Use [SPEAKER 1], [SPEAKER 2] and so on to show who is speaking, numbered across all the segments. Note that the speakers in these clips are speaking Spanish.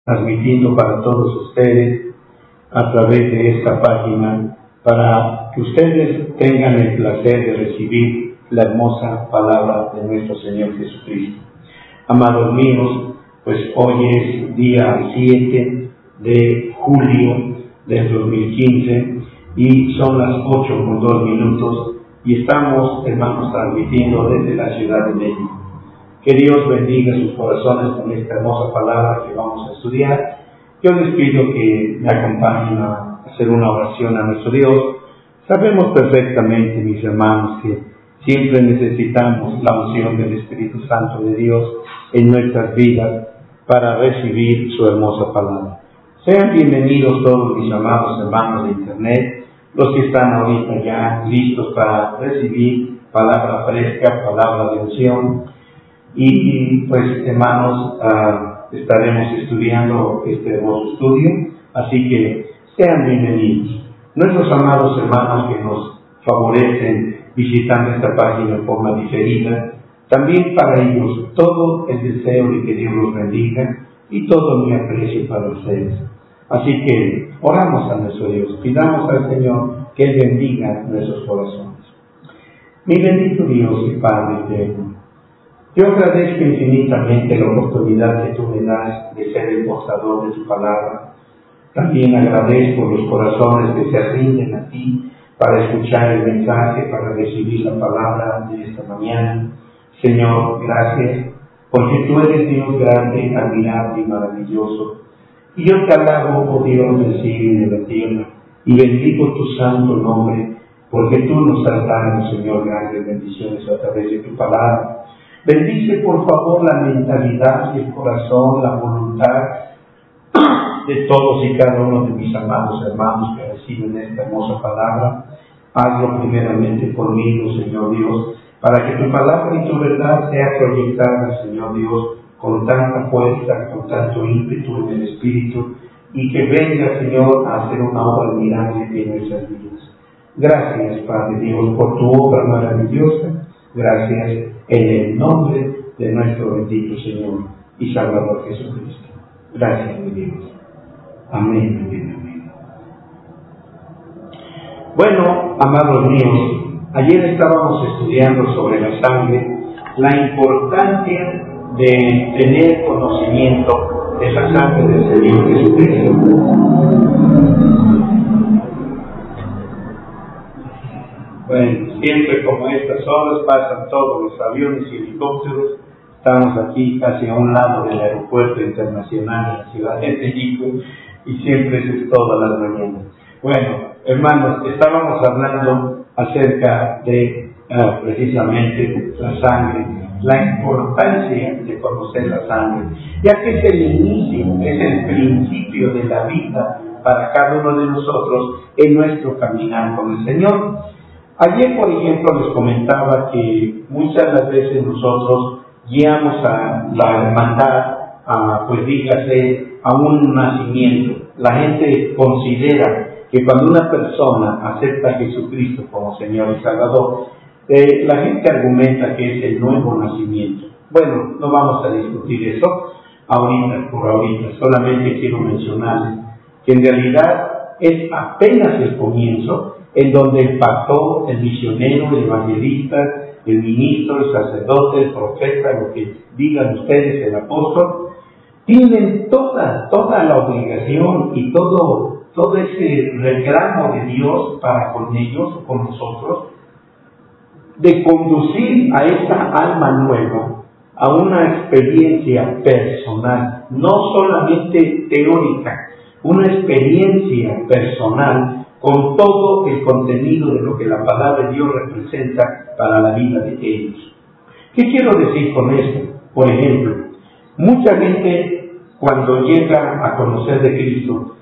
[SPEAKER 1] transmitiendo para todos ustedes a través de esta página, para que ustedes tengan el placer de recibir la hermosa palabra de nuestro Señor Jesucristo. Amados míos, pues hoy es día 7 de julio del 2015 y son las 8:02 y estamos, hermanos, transmitiendo desde la Ciudad de México. Que Dios bendiga sus corazones con esta hermosa palabra que vamos a estudiar. Yo les pido que me acompañen a hacer una oración a nuestro Dios. Sabemos perfectamente, mis hermanos, que siempre necesitamos la unción del Espíritu Santo de Dios en nuestras vidas para recibir su hermosa palabra. Sean bienvenidos todos mis amados hermanos de Internet, los que están ahorita ya listos para recibir palabra fresca, palabra de unción. Y pues, hermanos, estaremos estudiando este hermoso estudio, así que sean bienvenidos. Nuestros amados hermanos que nos favorecen visitando esta página en forma diferida, también para ellos todo el deseo de que Dios los bendiga y todo mi aprecio para ustedes. Así que oramos a nuestro Dios, pidamos al Señor que Él bendiga nuestros corazones. Mi bendito Dios y Padre eterno, yo agradezco infinitamente la oportunidad que tú me das de ser el portador de tu palabra. También agradezco los corazones que se rinden a ti para escuchar el mensaje, para recibir la palabra de esta mañana. Señor, gracias, porque tú eres Dios grande, admirable y maravilloso. Y yo te alabo, oh Dios del cielo y de la tierra, y bendigo tu santo nombre, porque tú nos has dado, Señor, grandes bendiciones a través de tu palabra. Bendice, por favor, la mentalidad y el corazón, la voluntad de todos y cada uno de mis amados hermanos que reciben esta hermosa palabra. Hazlo primeramente conmigo, Señor Dios, para que tu palabra y tu verdad sea proyectada, Señor Dios, con tanta fuerza, con tanto ímpetu en el Espíritu, y que venga, Señor, a hacer una obra admirable en nuestras vidas. Gracias, Padre Dios, por tu obra maravillosa. Gracias en el nombre de nuestro bendito Señor y Salvador Jesucristo. Gracias, mi Dios. Amén, amén, amén. Bueno, amados míos, ayer estábamos estudiando sobre la sangre, la importancia de tener conocimiento de la sangre del Señor Jesucristo. Bueno, siempre como estas horas pasan todos los aviones y helicópteros. Estamos aquí casi a un lado del aeropuerto internacional de la Ciudad de México y siempre eso es todas las mañanas. Bueno, hermanos, estábamos hablando acerca de precisamente la sangre, la importancia de conocer la sangre, ya que es el inicio, es el principio de la vida para cada uno de nosotros en nuestro caminar con el Señor. Ayer, por ejemplo, les comentaba que muchas de las veces nosotros guiamos a la hermandad, pues dígase, a un nacimiento. La gente considera que cuando una persona acepta a Jesucristo como Señor y Salvador, la gente argumenta que es el nuevo nacimiento. Bueno, no vamos a discutir eso ahorita, por ahorita. Solamente quiero mencionar que en realidad es apenas el comienzo en donde el pastor, el misionero, el evangelista, el ministro, el sacerdote, el profeta, lo que digan ustedes, el apóstol, tienen toda la obligación y todo ese reclamo de Dios para con ellos o con nosotros, de conducir a esa alma nueva a una experiencia personal, no solamente teórica, una experiencia personal con todo el contenido de lo que la palabra de Dios representa para la vida de ellos. ¿Qué quiero decir con esto? Por ejemplo, mucha gente cuando llega a conocer de Cristo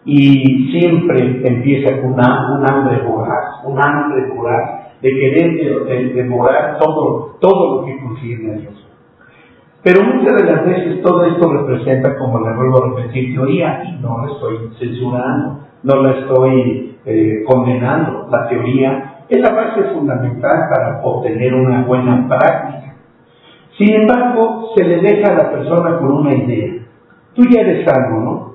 [SPEAKER 1] y siempre empieza con un hambre voraz de querer devorar todo lo que concierne a Dios. Pero muchas de las veces todo esto representa, como le vuelvo a repetir, teoría, y no la estoy censurando, no la estoy condenando. La teoría es la base fundamental para obtener una buena práctica. Sin embargo, se le deja a la persona con una idea. tú ya eres salvo, ¿no?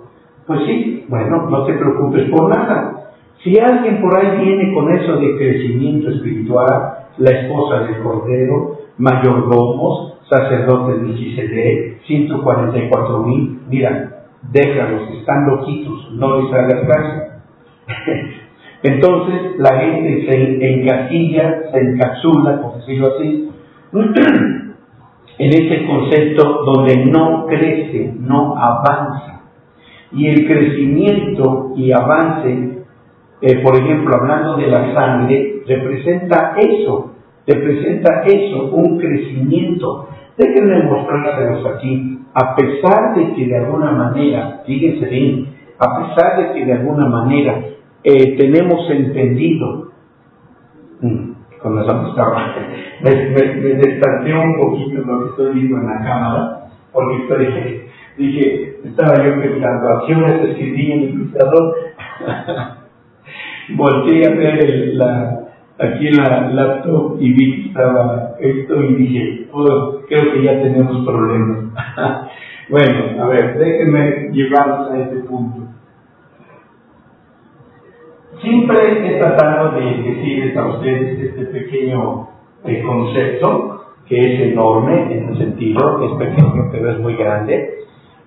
[SPEAKER 1] Pues sí, bueno, no te preocupes por nada. Si alguien por ahí viene con eso de crecimiento espiritual, la esposa del Cordero, mayordomos, sacerdotes de Melquisedec, 144,000, mira, déjalos, están loquitos, no les hagas caso. Entonces la gente se encasilla, se encapsula, por decirlo así, en ese concepto donde no crece, no avanza. Y el crecimiento y avance, por ejemplo, hablando de la sangre, representa eso, un crecimiento. Déjenme mostrárselos aquí. A pesar de que de alguna manera, fíjense bien, a pesar de que de alguna manera tenemos entendido, con razón estaba, me desperté un poquito lo que estoy viendo en la cámara, porque estaba yo pensando, acciones escribí en el ilustrador, volteé a ver aquí en la laptop y vi que estaba esto y dije, oh, creo que ya tenemos problemas. Bueno, a ver, déjenme llevarlos a este punto. Siempre he tratado de decirles a ustedes este pequeño concepto, que es enorme en un sentido, es pequeño pero es muy grande.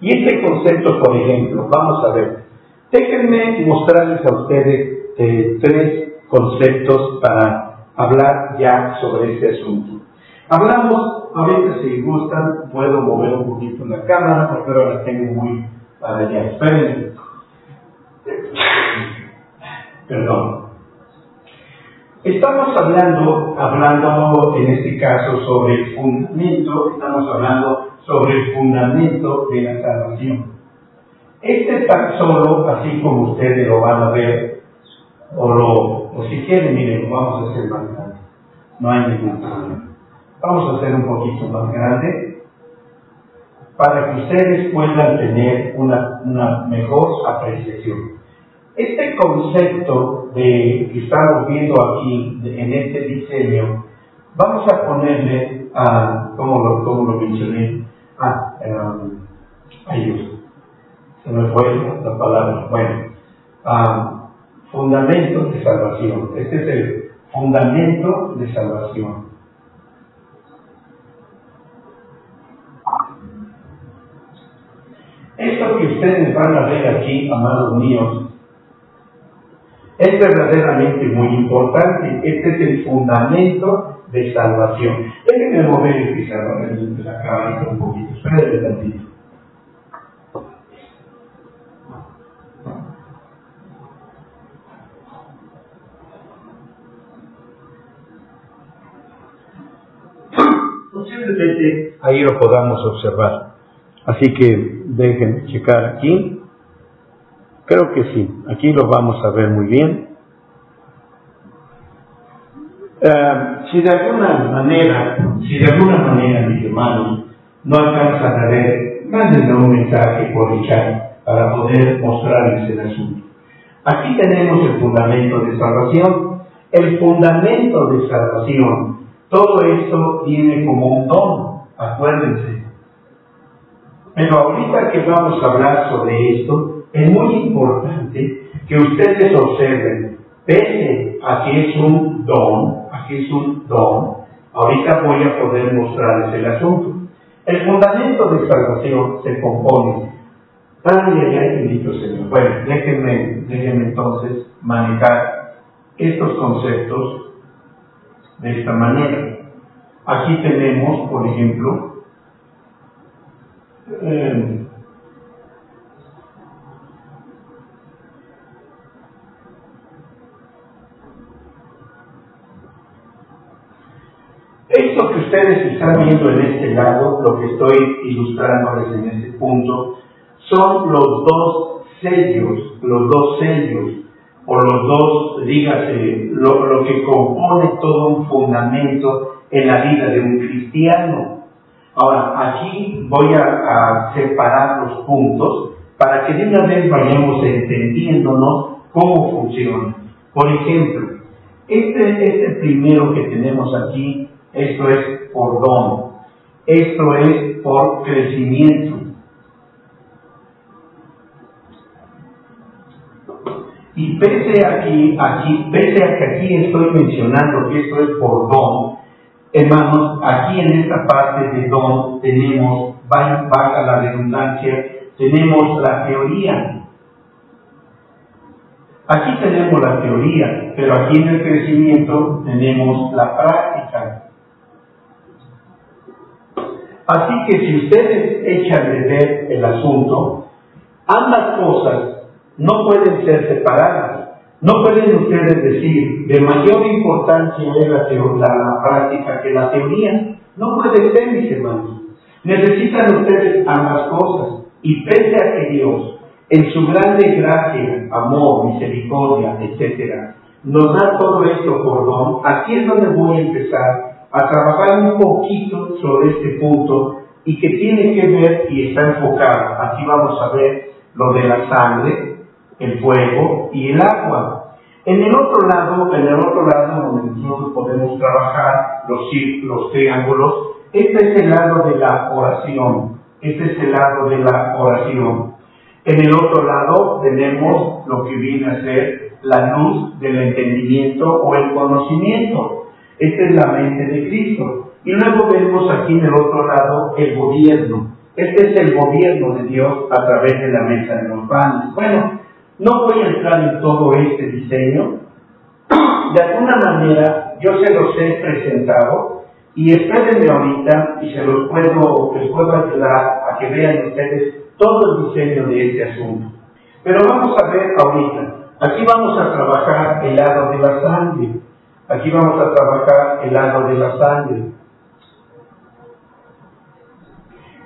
[SPEAKER 1] Y este concepto, por ejemplo, vamos a ver, déjenme mostrarles a ustedes 3 conceptos para hablar ya sobre este asunto. Hablamos, ahorita si gustan, puedo mover un poquito la cámara, porque ahora la tengo muy para allá. Esperen. Perdón. Estamos hablando en este caso sobre el fundamento, estamos hablando sobre el fundamento de la salvación. Este tan solo, así como ustedes lo van a ver, o si quieren, miren, lo vamos a hacer más grande. No hay ningún problema. Vamos a hacer un poquito más grande para que ustedes puedan tener una mejor apreciación. Este concepto que estamos viendo aquí, en este diseño, vamos a ponerle ¿cómo lo mencioné? Se me fue la palabra. Bueno, fundamento de salvación. Este es el fundamento de salvación. Esto que ustedes van a ver aquí, amados míos, es verdaderamente muy importante. Este es el fundamento de salvación. Déjenme mover el pizarrón de la cámara un poquito. Espérenme tantito. Posiblemente ahí lo podamos observar. Así que déjenme checar aquí. Creo que sí, aquí lo vamos a ver muy bien. Si de alguna manera, mis hermanos, no alcanzan a ver, mándenme un mensaje por el chat para poder mostrarles el asunto. Aquí tenemos el fundamento de salvación. El fundamento de salvación, todo esto viene como un don, acuérdense. Pero ahorita que vamos a hablar sobre esto, es muy importante que ustedes observen, pese a que es un don, ahorita voy a poder mostrarles el asunto. El fundamento de salvación se compone. Bendito Señor. Bueno, déjenme entonces manejar estos conceptos de esta manera. Aquí tenemos, por ejemplo, esto que ustedes están viendo en este lado, lo que estoy ilustrándoles en este punto, son los dos sellos, o los dos, dígase, lo que compone todo un fundamento en la vida de un cristiano. Ahora, aquí voy a separar los puntos para que de una vez vayamos entendiéndonos cómo funciona. Por ejemplo, este primero que tenemos aquí, esto es por don, esto es por crecimiento. Y pese a que aquí estoy mencionando que esto es por don, hermanos, aquí en esta parte de don tenemos, valga la redundancia, tenemos la teoría. Aquí tenemos la teoría, pero aquí en el crecimiento tenemos la práctica. Así que si ustedes echan de ver el asunto, ambas cosas no pueden ser separadas. No pueden ustedes decir, de mayor importancia es la práctica que la teoría. No puede ser, mis hermanos. Necesitan ustedes ambas cosas. Y pese a que Dios, en su grande gracia, amor, misericordia, etc., nos da todo esto por don, aquí es donde voy a empezar a trabajar un poquito sobre este punto y que tiene que ver y está enfocado. Aquí vamos a ver lo de la sangre, el fuego y el agua. En el otro lado donde nosotros podemos trabajar los triángulos, este es el lado de la oración. En el otro lado tenemos lo que viene a ser la luz del entendimiento o el conocimiento. Esta es la mente de Cristo. Y luego vemos aquí en el otro lado el gobierno. Este es el gobierno de Dios a través de la mesa de los panes. Bueno, no voy a entrar en todo este diseño. De alguna manera yo se los he presentado y espérenme ahorita y les puedo ayudar a que vean ustedes todo el diseño de este asunto. Pero vamos a ver ahorita. Aquí vamos a trabajar el lado de la sangre.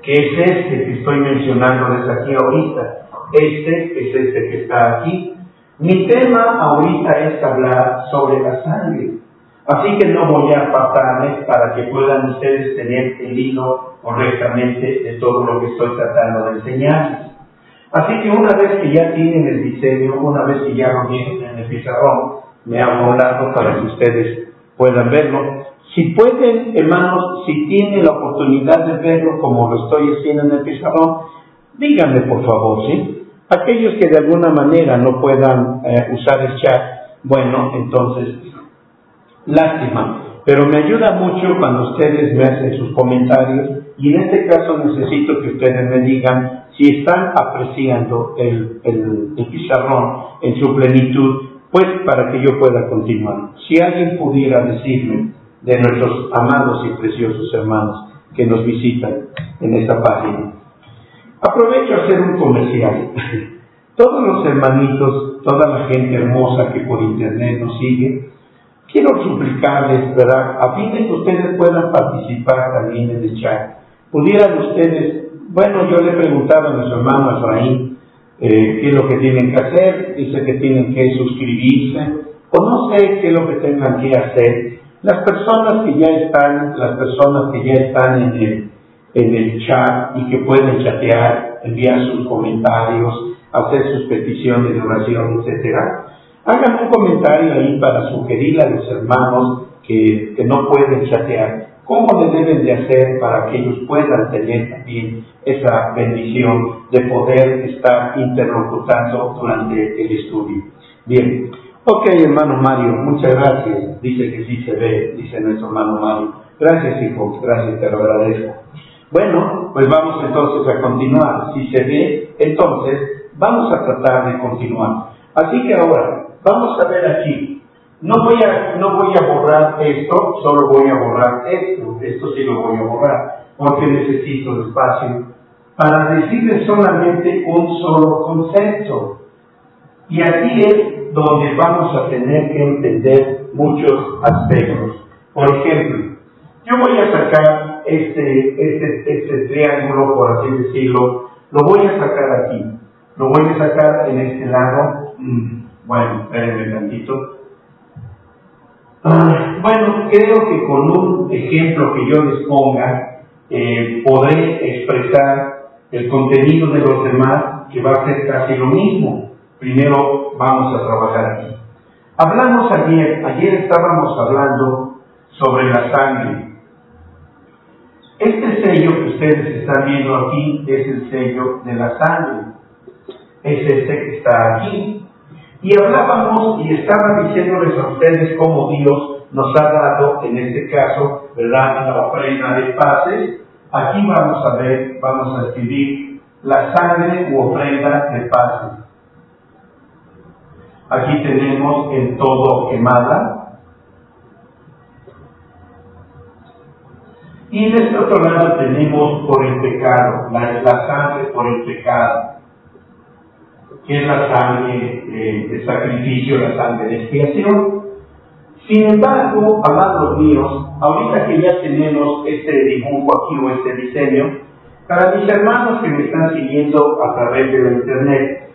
[SPEAKER 1] Que es este que estoy mencionándoles aquí ahorita. Este es este que está aquí. Mi tema ahorita es hablar sobre la sangre. Así que no voy a apartarme para que puedan ustedes tener el hilo correctamente de todo lo que estoy tratando de enseñarles. Así que una vez que ya tienen el diseño, una vez que ya lo tienen en el pizarrón, me hago un lado para que ustedes puedan verlo. Si pueden, hermanos, si tienen la oportunidad de verlo como lo estoy haciendo en el pizarrón, díganme por favor, ¿sí? Aquellos que de alguna manera no puedan usar el chat, bueno, entonces, lástima. Pero me ayuda mucho cuando ustedes me hacen sus comentarios y en este caso necesito que ustedes me digan si están apreciando el pizarrón en su plenitud, pues para que yo pueda continuar. Si alguien pudiera decirme de nuestros amados y preciosos hermanos que nos visitan en esta página. Aprovecho a hacer un comercial. Todos los hermanitos, toda la gente hermosa que por internet nos sigue, quiero suplicarles, ¿verdad?, a fin de que ustedes puedan participar también en el chat. Pudieran ustedes, bueno, yo le preguntaba a nuestro hermano Efraín qué es lo que tienen que hacer. Dice que tienen que suscribirse, o no sé qué es lo que tengan que hacer. Las personas que ya están en el chat y que pueden chatear, enviar sus comentarios, hacer sus peticiones de oración, etcétera, hagan un comentario ahí para sugerirle a los hermanos que no pueden chatear cómo le deben de hacer para que ellos puedan tener también esa bendición de poder estar interlocutando durante el estudio. Bien. Ok, hermano Mario, muchas gracias. Dice que sí se ve, dice nuestro hermano Mario. Gracias, hijo, gracias, te lo agradezco. Bueno, pues vamos entonces a continuar. Si se ve, entonces vamos a tratar de continuar. Así que ahora, vamos a ver aquí. No voy a borrar esto, solo voy a borrar esto. Esto sí lo voy a borrar, porque necesito espacio para decirles solamente un solo concepto. Y aquí es donde vamos a tener que entender muchos aspectos. Por ejemplo, yo voy a sacar este triángulo, por así decirlo, lo voy a sacar aquí. Lo voy a sacar en este lado. Bueno, espérenme tantito. Bueno, creo que con un ejemplo que yo les ponga, podré expresar el contenido de los demás, que va a ser casi lo mismo. Primero vamos a trabajar aquí. Hablamos ayer estábamos hablando sobre la sangre. Este sello que ustedes están viendo aquí es el sello de la sangre. Es este que está aquí. Y hablábamos y estaba diciéndoles a ustedes cómo Dios nos ha dado, en este caso, ¿verdad?, la ofrenda de paces. Aquí vamos a ver, vamos a escribir la sangre u ofrenda de paces. Aquí tenemos el todo quemada. Y en este otro lado tenemos por el pecado, la sangre por el pecado, que es la sangre de sacrificio, la sangre de expiación. Sin embargo, amados míos, ahorita que ya tenemos este dibujo aquí o este diseño, para mis hermanos que me están siguiendo a través de la internet,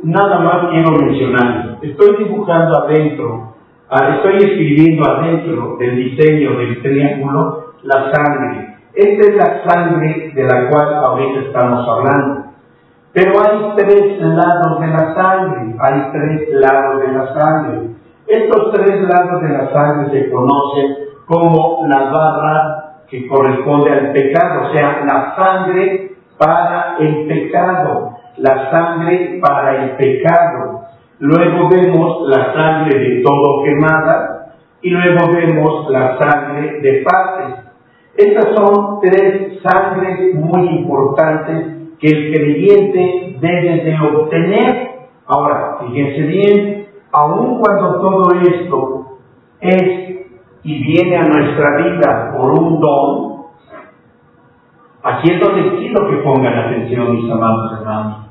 [SPEAKER 1] nada más quiero mencionar, estoy dibujando adentro, estoy escribiendo adentro del diseño del triángulo la sangre. Esta es la sangre de la cual ahorita estamos hablando. Pero hay tres lados de la sangre, hay tres lados de la sangre. Estos tres lados de la sangre se conocen como la barra que corresponde al pecado, o sea, la sangre para el pecado, la sangre para el pecado. Luego vemos la sangre de todo quemada y luego vemos la sangre de paces. Estas son tres sangres muy importantes que el creyente debe de obtener. Ahora, fíjense bien, aun cuando todo esto es y viene a nuestra vida por un don, aquí es donde quiero que pongan atención, mis amados hermanos,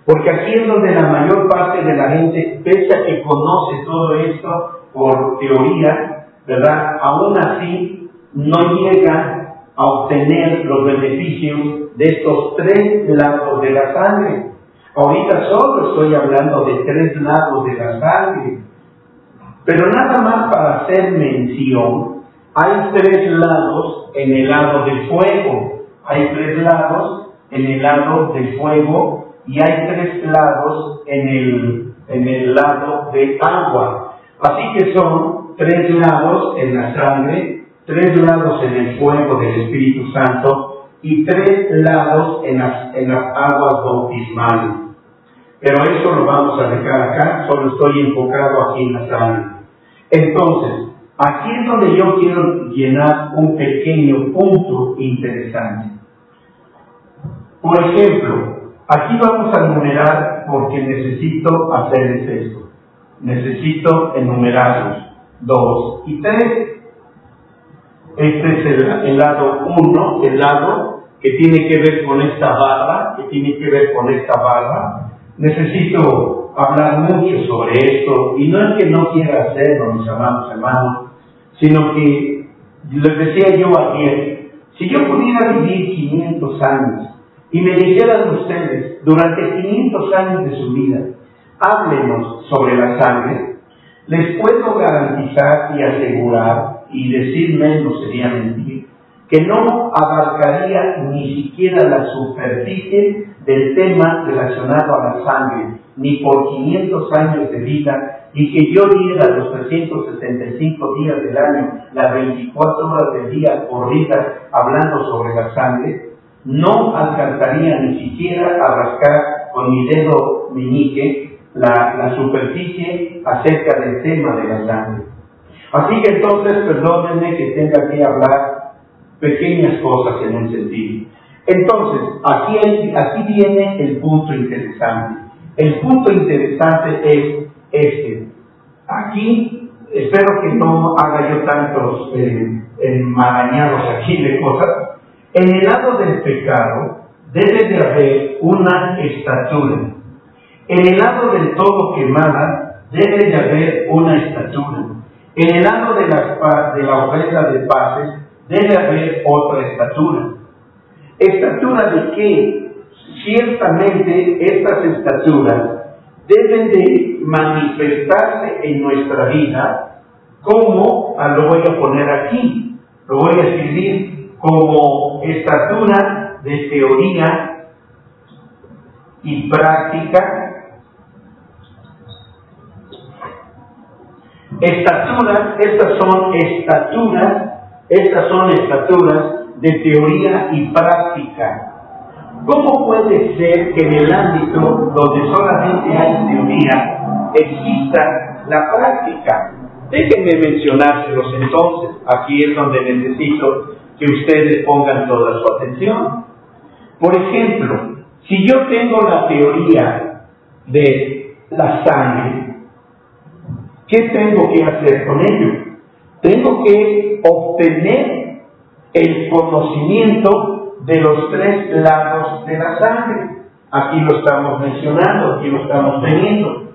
[SPEAKER 1] porque aquí es donde la mayor parte de la gente, pese a que conoce todo esto por teoría, ¿verdad?, aún así no llega a obtener los beneficios de estos tres lados de la sangre. Ahorita solo estoy hablando de tres lados de la sangre, pero nada más para hacer mención, hay tres lados en el lado del fuego, hay tres lados en el lado del fuego y hay tres lados en el lado de agua. Así que son tres lados en la sangre, tres lados en el fuego del Espíritu Santo y tres lados en las aguas bautismales. Pero eso lo vamos a dejar acá, solo estoy enfocado aquí en la sangre. Entonces, aquí es donde yo quiero llenar un pequeño punto interesante. Por ejemplo, aquí vamos a enumerar porque necesito hacerles esto. Necesito enumerarlos, 2 y 3. Este es el lado 1, el lado que tiene que ver con esta barra, Necesito hablar mucho sobre esto, y no es que no quiera hacerlo, mis amados hermanos, sino que, les decía yo ayer, si yo pudiera vivir 500 años, y me dijeran ustedes, durante 500 años de su vida, háblenos sobre la sangre, les puedo garantizar y asegurar, y decir menos sería mentir, que no abarcaría ni siquiera la superficie del tema relacionado a la sangre, ni por 500 años de vida, y que yo diera los 365 días del año, las 24 horas del día corridas hablando sobre la sangre, no alcanzaría ni siquiera a rascar con mi dedo meñique la superficie acerca del tema de la sangre. Así que entonces, perdónenme que tenga que hablar pequeñas cosas en un sentido. Entonces, aquí viene el punto interesante. El punto interesante es este. Aquí, espero que no haga yo tantos enmarañados aquí de cosas. En el lado del pecado debe de haber una estatura. En el lado del todo quemada debe de haber una estatura. En el lado de la ofrenda de paces debe haber otra estatura. ¿Estatura de qué? Ciertamente estas estaturas deben de manifestarse en nuestra vida como, lo voy a poner aquí, lo voy a escribir como estatura de teoría y práctica. Estas son estaturas de teoría y práctica. ¿Cómo puede ser que en el ámbito donde solamente hay teoría exista la práctica? Déjenme mencionárselos entonces. Aquí es donde necesito que ustedes pongan toda su atención. Por ejemplo, si yo tengo la teoría de la sangre, ¿qué tengo que hacer con ello? Tengo que obtener el conocimiento de los tres lados de la sangre. Aquí lo estamos mencionando, aquí lo estamos teniendo.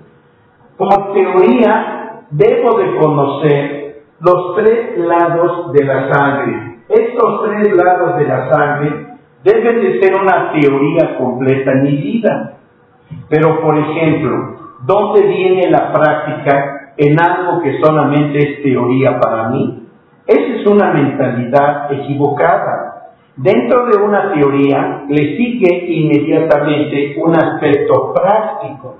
[SPEAKER 1] Por teoría, debo de conocer los tres lados de la sangre. Estos tres lados de la sangre deben de ser una teoría completa en mi vida. Pero, por ejemplo, ¿dónde viene la práctica en algo que solamente es teoría para mí? Esa es una mentalidad equivocada. Dentro de una teoría le sigue inmediatamente un aspecto práctico.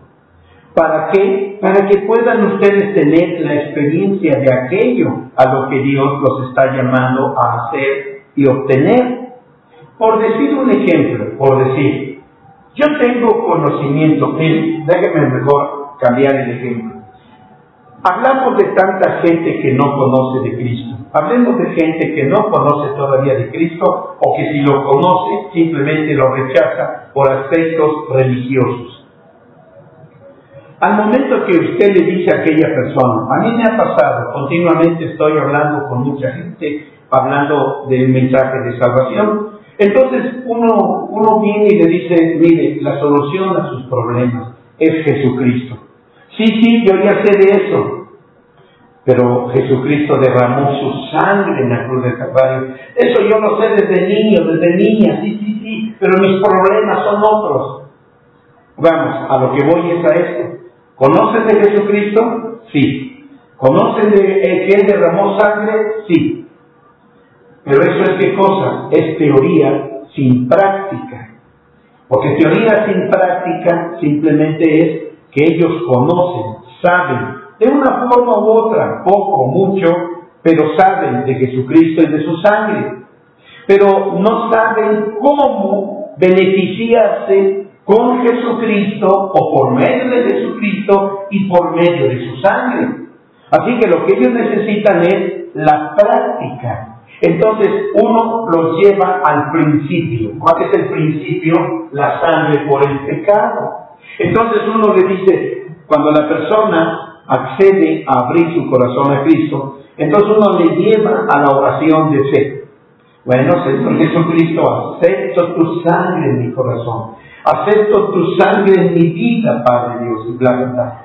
[SPEAKER 1] ¿Para qué? Para que puedan ustedes tener la experiencia de aquello a lo que Dios los está llamando a hacer y obtener. Por decir un ejemplo, yo tengo conocimiento, déjenme mejor cambiar el ejemplo. Hablamos de tanta gente que no conoce de Cristo. Hablemos de gente que no conoce todavía de Cristo, o que si lo conoce, simplemente lo rechaza por aspectos religiosos. Al momento que usted le dice a aquella persona, a mí me ha pasado, continuamente estoy hablando con mucha gente, hablando del mensaje de salvación. Entonces uno viene y le dice, mire, la solución a sus problemas es Jesucristo. Sí, yo ya sé de eso, pero Jesucristo derramó su sangre en la cruz del Calvario. Eso yo lo sé desde niño, desde niña, sí, pero mis problemas son otros. Vamos, a lo que voy es a esto. ¿Conocen de Jesucristo? Sí. ¿Conocen de que Él derramó sangre? Sí. Pero eso es ¿qué cosa? Es teoría sin práctica. Porque teoría sin práctica simplemente es que ellos conocen, saben, de una forma u otra, poco, mucho, pero saben de Jesucristo y de su sangre. Pero no saben cómo beneficiarse con Jesucristo o por medio de Jesucristo y por medio de su sangre. Así que lo que ellos necesitan es la práctica. Entonces uno los lleva al principio. ¿Cuál es el principio? La sangre por el pecado. Entonces uno le dice, cuando la persona accede a abrir su corazón a Cristo, entonces uno le lleva a la oración de fe. Bueno, Señor Jesucristo, acepto tu sangre en mi corazón, acepto tu sangre en mi vida, Padre Dios, y bla,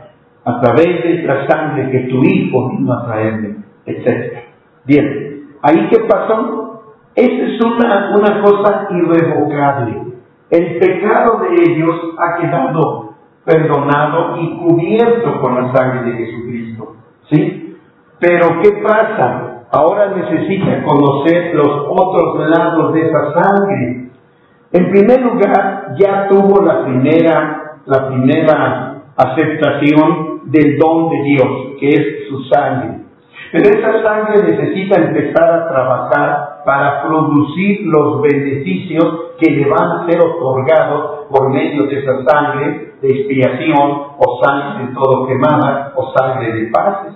[SPEAKER 1] a través de la sangre que tu Hijo vino a traerme, etc. Bien, ¿ahí qué pasó? Esa es una cosa irrevocable. El pecado de ellos ha quedado perdonado y cubierto con la sangre de Jesucristo, ¿sí? Pero ¿qué pasa? Ahora necesita conocer los otros lados de esa sangre. En primer lugar, ya tuvo la primera aceptación del don de Dios, que es su sangre. Pero esa sangre necesita empezar a trabajar para producir los beneficios que le van a ser otorgados por medio de esa sangre de expiación, o sangre de todo quemada, o sangre de paces.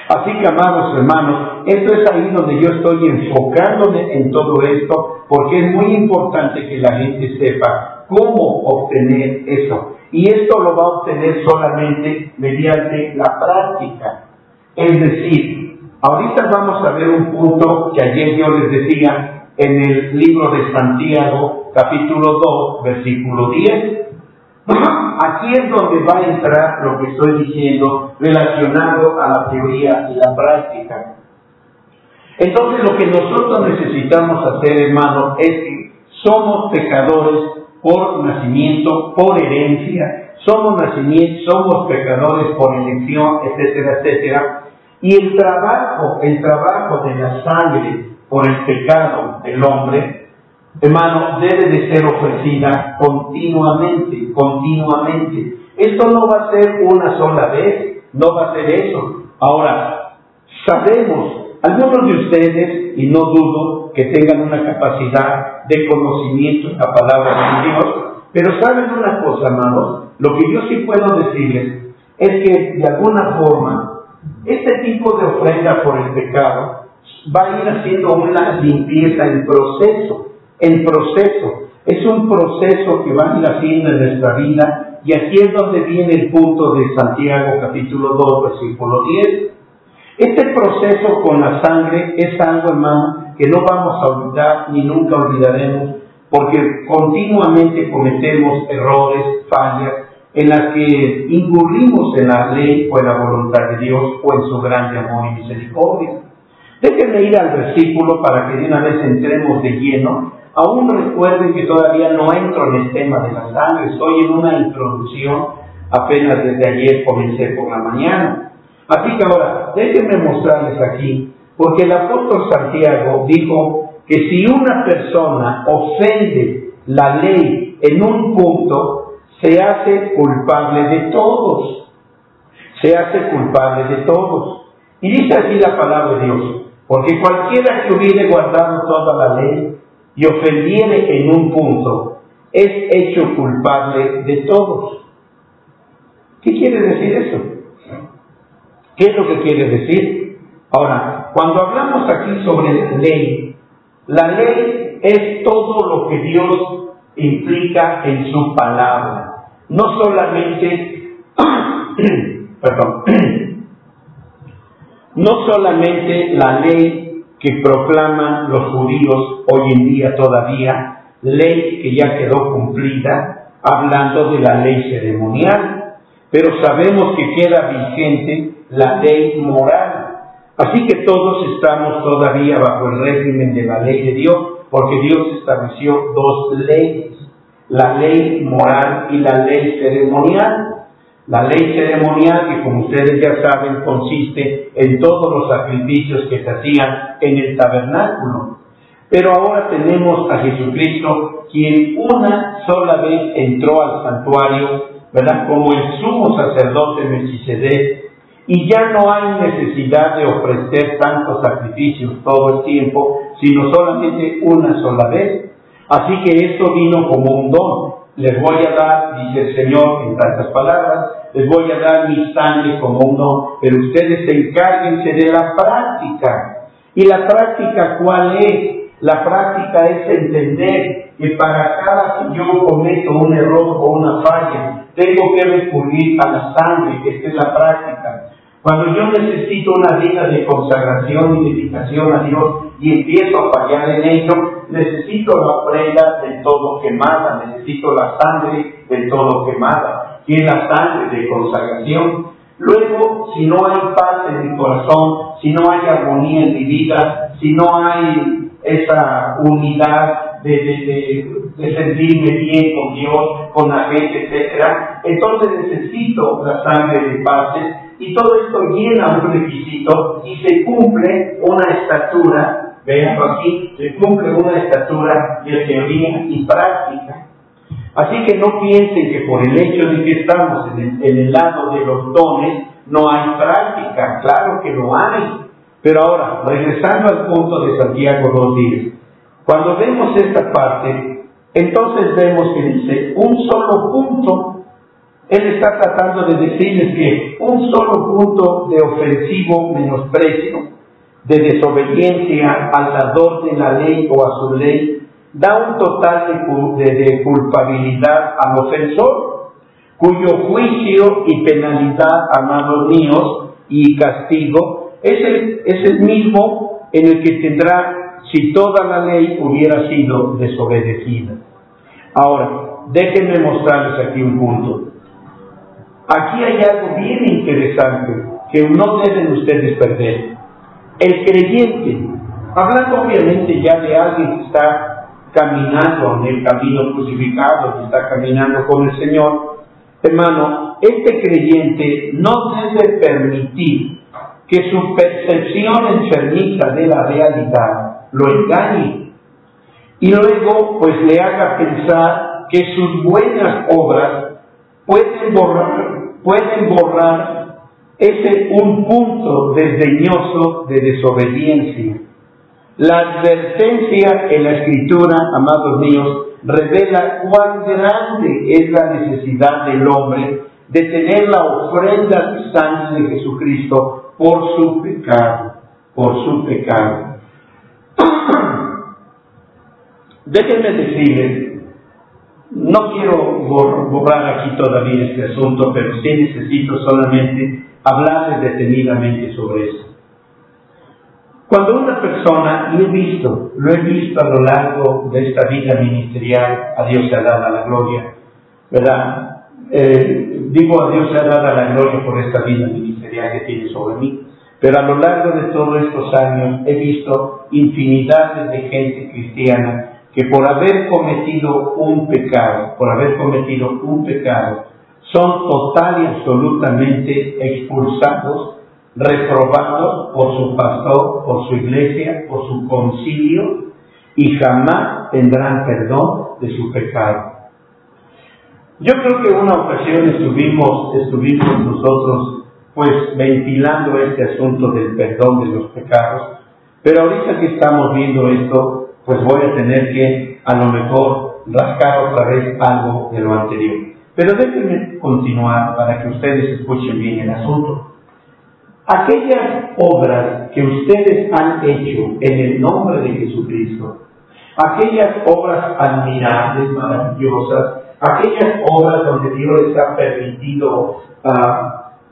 [SPEAKER 1] Así que, amados hermanos, esto es ahí donde yo estoy enfocándome en todo esto, porque es muy importante que la gente sepa cómo obtener eso. Y esto lo va a obtener solamente mediante la práctica. Es decir, ahorita vamos a ver un punto que ayer yo les decía en el libro de Santiago, capítulo 2, versículo 10. Aquí es donde va a entrar lo que estoy diciendo relacionado a la teoría y la práctica. Entonces, lo que nosotros necesitamos hacer, hermanos, es que somos pecadores por nacimiento, por herencia, somos pecadores por elección, etcétera, etcétera. Y el trabajo de la sangre por el pecado del hombre, hermano, debe de ser ofrecida continuamente. Esto no va a ser una sola vez, no va a ser eso. Ahora, sabemos, algunos de ustedes, y no dudo que que tengan una capacidad de conocimiento en la palabra de Dios. Pero ¿saben una cosa, amados? Lo que yo sí puedo decirles es que de alguna forma este tipo de ofrenda por el pecado va a ir haciendo una limpieza en proceso. Es un proceso que va a ir haciendo en nuestra vida, y aquí es donde viene el punto de Santiago capítulo 2, versículo 10. Este proceso con la sangre es algo, hermano, que no vamos a olvidar ni nunca olvidaremos, porque continuamente cometemos errores, fallas, en las que incurrimos en la ley o en la voluntad de Dios o en su grande amor y misericordia. Déjenme ir al versículo para que de una vez entremos de lleno. Aún recuerden que todavía no entro en el tema de la sangre, estoy en una introducción, apenas desde ayer comencé por la mañana. Así que ahora, déjenme mostrarles aquí, porque el apóstol Santiago dijo que si una persona ofende la ley en un punto, se hace culpable de todos. Se hace culpable de todos. Y dice así la palabra de Dios: porque cualquiera que hubiere guardado toda la ley y ofendiere en un punto, es hecho culpable de todos. ¿Qué quiere decir eso? ¿Qué es lo que quiere decir? Ahora, cuando hablamos aquí sobre la ley es todo lo que Dios implica en su palabra. No solamente, no solamente la ley que proclaman los judíos hoy en día todavía, ley que ya quedó cumplida, hablando de la ley ceremonial, pero sabemos que queda vigente la ley moral. Así que todos estamos todavía bajo el régimen de la ley de Dios, porque Dios estableció dos leyes: la ley moral y la ley ceremonial. La ley ceremonial, que como ustedes ya saben, consiste en todos los sacrificios que se hacían en el tabernáculo. Pero ahora tenemos a Jesucristo, quien una sola vez entró al santuario, ¿verdad?, como el sumo sacerdote Melquisedec, y ya no hay necesidad de ofrecer tantos sacrificios todo el tiempo, sino solamente una sola vez. Así que esto vino como un don. Les voy a dar, dice el Señor en tantas palabras, les voy a dar mi sangre como un don, pero ustedes encárguense de la práctica. ¿Y la práctica cuál es? La práctica es entender que para cada que yo cometo un error o una falla, tengo que recurrir a la sangre. Esta es la práctica. Cuando yo necesito una vida de consagración y dedicación a Dios y empiezo a fallar en ello, necesito la ofrenda del todo quemada, necesito la sangre del todo quemada, que es la sangre de consagración. Luego, si no hay paz en mi corazón, si no hay armonía en mi vida, si no hay esa unidad de sentirme bien con Dios, con la gente, etc., entonces necesito la sangre de paces. Y todo esto llena un requisito y se cumple una estatura, veanlo aquí, se cumple una estatura de teoría y práctica. Así que no piensen que por el hecho de que estamos en el lado de los dones, no hay práctica. Claro que lo hay. Pero ahora, regresando al punto de Santiago 2:10, cuando vemos esta parte, entonces vemos que dice un solo punto. Él está tratando de decirles que un solo punto de ofensivo menosprecio, de desobediencia al dador de la ley o a su ley, da un total de culpabilidad al ofensor, cuyo juicio y penalidad, amados míos, y castigo, es el mismo en el que tendrá si toda la ley hubiera sido desobedecida. Ahora, déjenme mostrarles aquí un punto. Aquí hay algo bien interesante que no deben ustedes perder. El creyente, hablando obviamente ya de alguien que está caminando en el camino crucificado, que está caminando con el Señor, hermano, este creyente no debe permitir que su percepción enfermiza de la realidad lo engañe y luego pues le haga pensar que sus buenas obras pueden borrar ese un punto desdeñoso de desobediencia. La advertencia en la Escritura, amados míos, revela cuán grande es la necesidad del hombre de tener la ofrenda de sangre de Jesucristo por su pecado, Déjenme decirles, no quiero borrar aquí todavía este asunto, pero sí necesito solamente hablarles detenidamente sobre eso. Cuando una persona, lo he visto a lo largo de esta vida ministerial, a Dios se ha dado la gloria, ¿verdad? Digo a Dios se ha dado la gloria por esta vida ministerial que tiene sobre mí, pero a lo largo de todos estos años he visto infinidades de gente cristiana que por haber cometido un pecado, son total y absolutamente expulsados, reprobados por su pastor, por su iglesia, por su concilio, y jamás tendrán perdón de su pecado. Yo creo que en una ocasión estuvimos nosotros pues ventilando este asunto del perdón de los pecados, pero ahorita que estamos viendo esto, pues voy a tener que a lo mejor rascar otra vez algo de lo anterior. Pero déjenme continuar para que ustedes escuchen bien el asunto. Aquellas obras que ustedes han hecho en el nombre de Jesucristo, aquellas obras admirables, maravillosas, aquellas obras donde Dios les ha permitido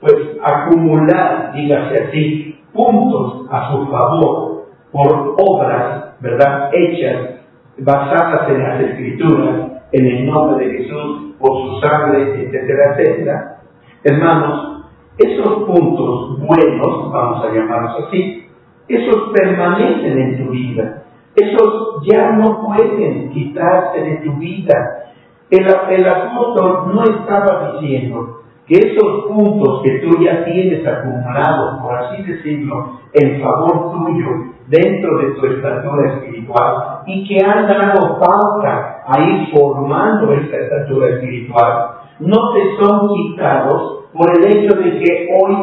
[SPEAKER 1] pues acumular, dígase así, puntos a su favor por obras, ¿verdad?, hechas basadas en las Escrituras, en el nombre de Jesús, por su sangre, etcétera, etcétera. Hermanos, esos puntos buenos, vamos a llamarlos así, esos permanecen en tu vida. Esos ya no pueden quitarse de tu vida. El apóstol no estaba diciendo que esos puntos que tú ya tienes acumulados, por así decirlo, en favor tuyo, dentro de tu estatura espiritual, y que han dado pauta a ir formando esta estatura espiritual, no te son quitados por el hecho de que hoy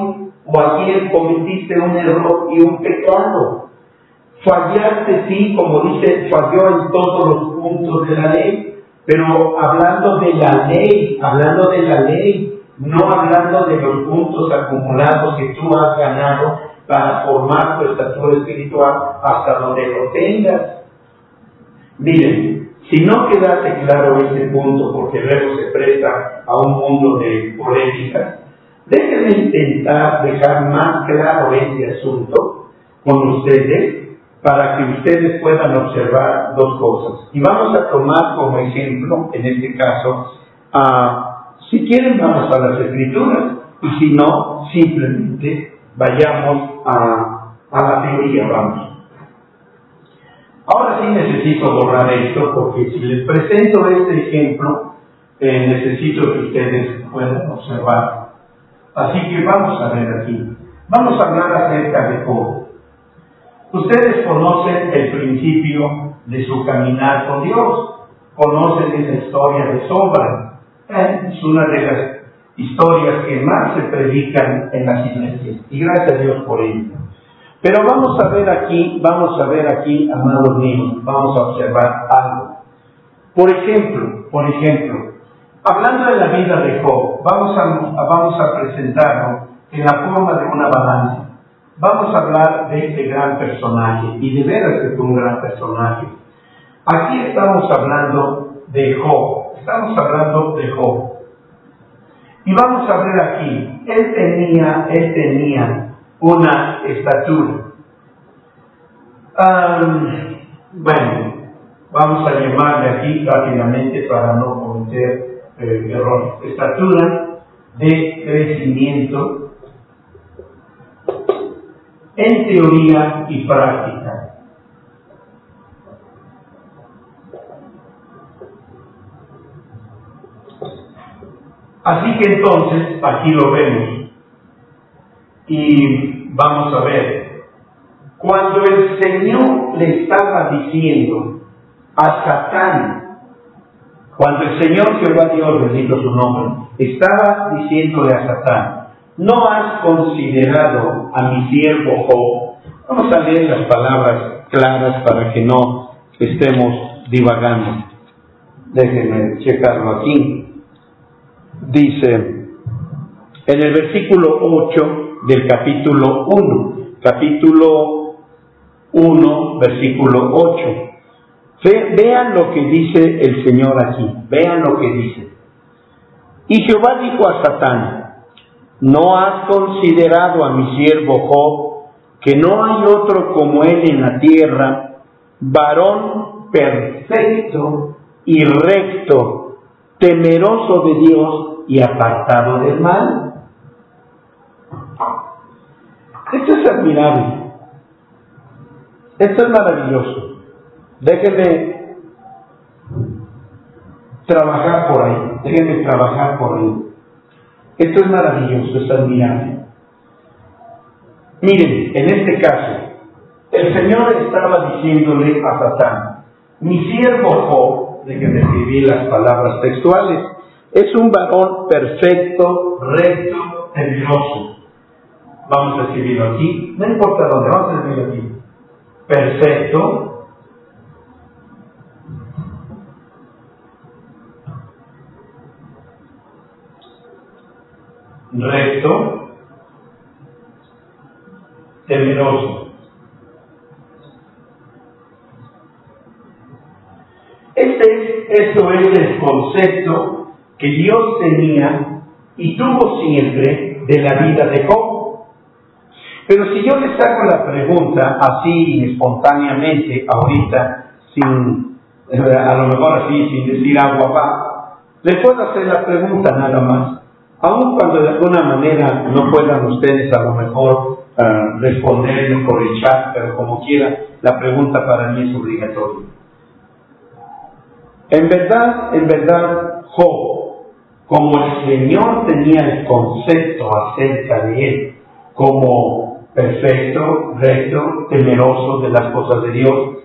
[SPEAKER 1] o ayer cometiste un error y un pecado. Fallaste, sí, como dice, falló en todos los puntos de la ley, pero hablando de la ley, no hablando de los puntos acumulados que tú has ganado para formar tu estatura espiritual hasta donde lo tengas. Miren, si no quedase claro este punto, porque luego se presta a un mundo de polémicas, déjenme intentar dejar más claro este asunto con ustedes para que ustedes puedan observar dos cosas. Y vamos a tomar como ejemplo, en este caso, si quieren vamos a las Escrituras, y si no, simplemente vayamos a la teoría, vamos. Ahora sí necesito borrar esto, porque si les presento este ejemplo, necesito que ustedes puedan observar. Así que vamos a ver aquí. Vamos a hablar acerca de Job. Ustedes conocen el principio de su caminar con Dios, conocen esa historia de sobra. Es una de las historias que más se predican en las iglesias, y gracias a Dios por ello. Pero vamos a ver aquí, amados míos, vamos a observar algo. Por ejemplo, hablando de la vida de Job, vamos a presentarlo en la forma de una balanza. Vamos a hablar de este gran personaje, y de veras que fue un gran personaje. Aquí estamos hablando de Job. Y vamos a ver aquí, él tenía una estatura. Bueno, vamos a llamarle aquí rápidamente para no cometer errores. Estatura de crecimiento en teoría y práctica. Así que entonces, aquí lo vemos. Y vamos a ver. Cuando el Señor le estaba diciendo a Satán, cuando el Señor Jehová Dios, bendito su nombre, estaba diciéndole a Satán, ¿no has considerado a mi siervo Job? Vamos a leer las palabras claras para que no estemos divagando. Déjenme checarlo aquí. Dice en el versículo 8 del capítulo 1, versículo 8. Vean lo que dice el Señor aquí, vean lo que dice. Y Jehová dijo a Satán: ¿no has considerado a mi siervo Job, que no hay otro como él en la tierra, varón perfecto y recto, temeroso de Dios y apartado del mal? Esto es admirable. Esto es maravilloso. Déjenme trabajar por ahí. Déjenme trabajar por ahí. Esto es maravilloso, es admirable. Miren, en este caso, el Señor estaba diciéndole a Satán: mi siervo Job, déjenme escribir las palabras textuales, es un varón perfecto, recto, temeroso. Vamos a escribirlo aquí, no importa dónde, vamos a escribirlo aquí. Perfecto, recto, temeroso. Esto es el concepto que Dios tenía y tuvo siempre de la vida de Job. Pero si yo le saco la pregunta así espontáneamente, ahorita, a lo mejor así, sin decir agua va, le puedo hacer la pregunta nada más. Aun cuando de alguna manera no puedan ustedes a lo mejor responderlo por el chat, pero como quiera, la pregunta para mí es obligatoria. En verdad, Job, como el Señor tenía el concepto acerca de él, como perfecto, recto, temeroso de las cosas de Dios,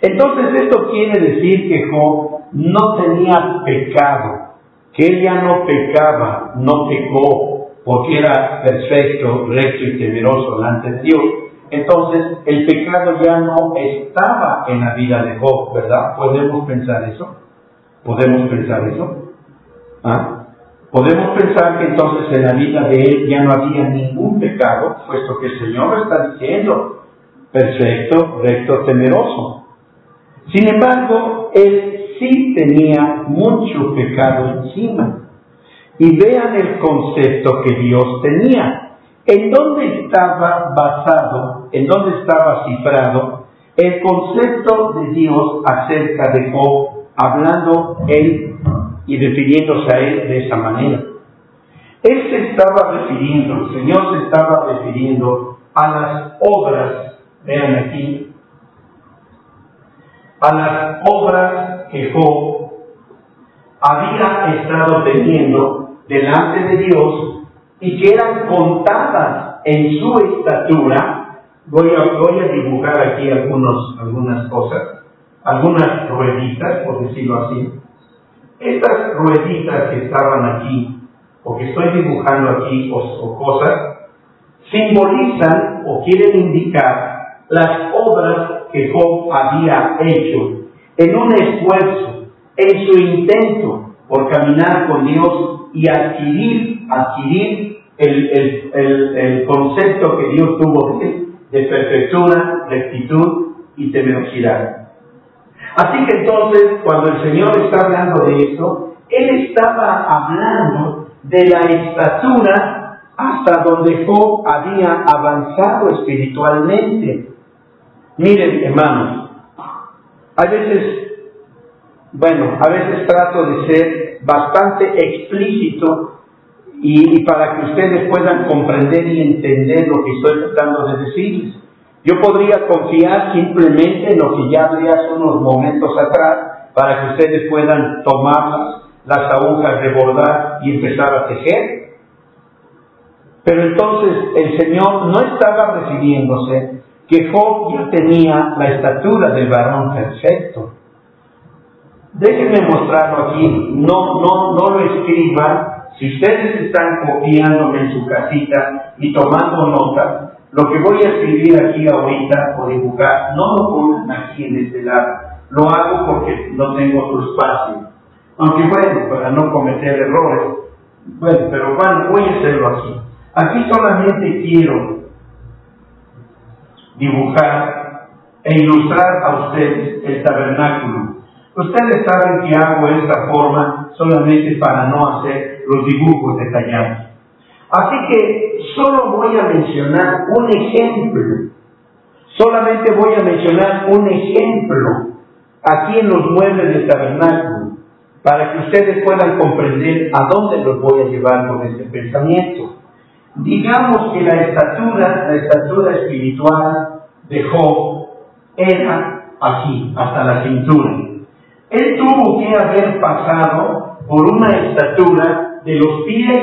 [SPEAKER 1] entonces esto quiere decir que Job no tenía pecado, que él ya no pecaba, no pecó, porque era perfecto, recto y temeroso delante de Dios. Entonces el pecado ya no estaba en la vida de Job, ¿verdad? ¿Podemos pensar eso? ¿Podemos pensar eso? ¿Ah? Podemos pensar que entonces en la vida de él ya no había ningún pecado, puesto que el Señor lo está diciendo: perfecto, recto, temeroso. Sin embargo, él sí tenía mucho pecado encima. Y vean el concepto que Dios tenía. ¿En dónde estaba basado, en dónde estaba cifrado el concepto de Dios acerca de Job, hablando él y refiriéndose a él de esa manera? Él se estaba refiriendo, el Señor se estaba refiriendo a las obras, vean aquí, a las obras que Job había estado teniendo delante de Dios y que eran contadas en su estatura. Voy a dibujar aquí algunas cosas, algunas rueditas, por decirlo así. Estas rueditas que estaban aquí, o que estoy dibujando aquí, o cosas, simbolizan o quieren indicar las obras que Job había hecho en un esfuerzo, en su intento por caminar con Dios y adquirir el concepto que Dios tuvo de perfectura, rectitud y temerosidad. Así que entonces, cuando el Señor está hablando de esto, Él estaba hablando de la estatura hasta donde Job había avanzado espiritualmente. Miren, hermanos, a veces trato de ser bastante explícito y para que ustedes puedan comprender y entender lo que estoy tratando de decirles. Yo podría confiar simplemente en lo que ya hablé hace unos momentos atrás, para que ustedes puedan tomar las agujas de bordar y empezar a tejer. Pero entonces el Señor no estaba refiriéndose que Job ya tenía la estatura del varón perfecto. Déjenme mostrarlo aquí, no lo escriban. Si ustedes están copiándome en su casita y tomando nota, Lo que voy a escribir aquí ahorita o dibujar, no lo pongan aquí en este lado. Lo hago porque no tengo otro espacio. Aunque bueno, para no cometer errores. Bueno, pero bueno, voy a hacerlo aquí. Aquí solamente quiero dibujar e ilustrar a ustedes el tabernáculo. Ustedes saben que hago esta forma solamente para no hacer los dibujos detallados. Así que solo voy a mencionar un ejemplo. Solamente voy a mencionar un ejemplo aquí en los muebles del tabernáculo, para que ustedes puedan comprender a dónde los voy a llevar con este pensamiento. Digamos que la estatura espiritual de Job era aquí, hasta la cintura. Él tuvo que haber pasado por una estatura de los pies.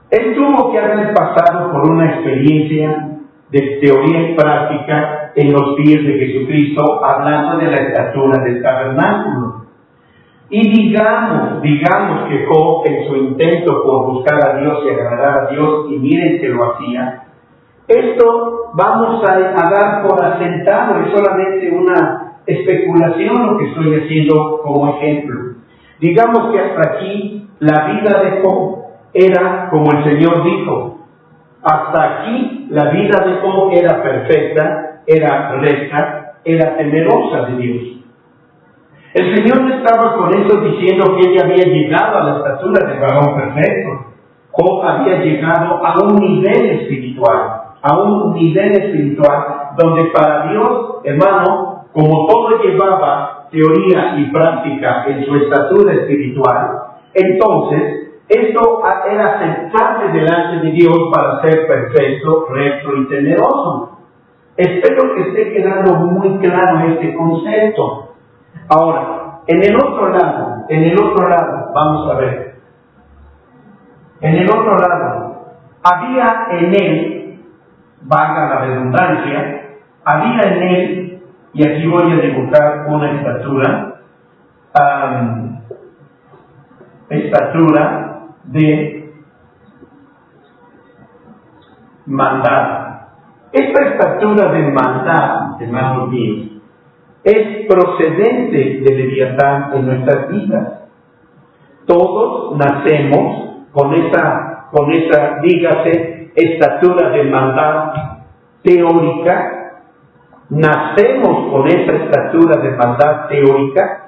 [SPEAKER 1] Él tuvo que haber pasado por una experiencia de teoría y práctica en los pies de Jesucristo, hablando de la estatura del tabernáculo. Y digamos que Job, en su intento por buscar a Dios y agradar a Dios, y miren que lo hacía, esto vamos a dar por asentado, es solamente una especulación lo que estoy haciendo como ejemplo. Digamos que hasta aquí la vida de Job era como el Señor dijo. Hasta aquí la vida de Job era perfecta, era recta, era temerosa de Dios. El Señor no estaba con eso diciendo que ella había llegado a la estatura del varón perfecto. Job había llegado a un nivel espiritual, donde para Dios, hermano, como todo llevaba teoría y práctica en su estatura espiritual, entonces esto era aceptable delante de Dios para ser perfecto, recto y temeroso. Espero que esté quedando muy claro este concepto. Ahora, en el otro lado, vamos a ver. En el otro lado, había en él, valga la redundancia, había en él, y aquí voy a dibujar una estatura de maldad. Esta estatura de maldad, hermanos míos, es procedente de Leviatán en nuestras vidas. Todos nacemos con esa, dígase, estatura de maldad teórica. Nacemos con esa estatura de maldad teórica,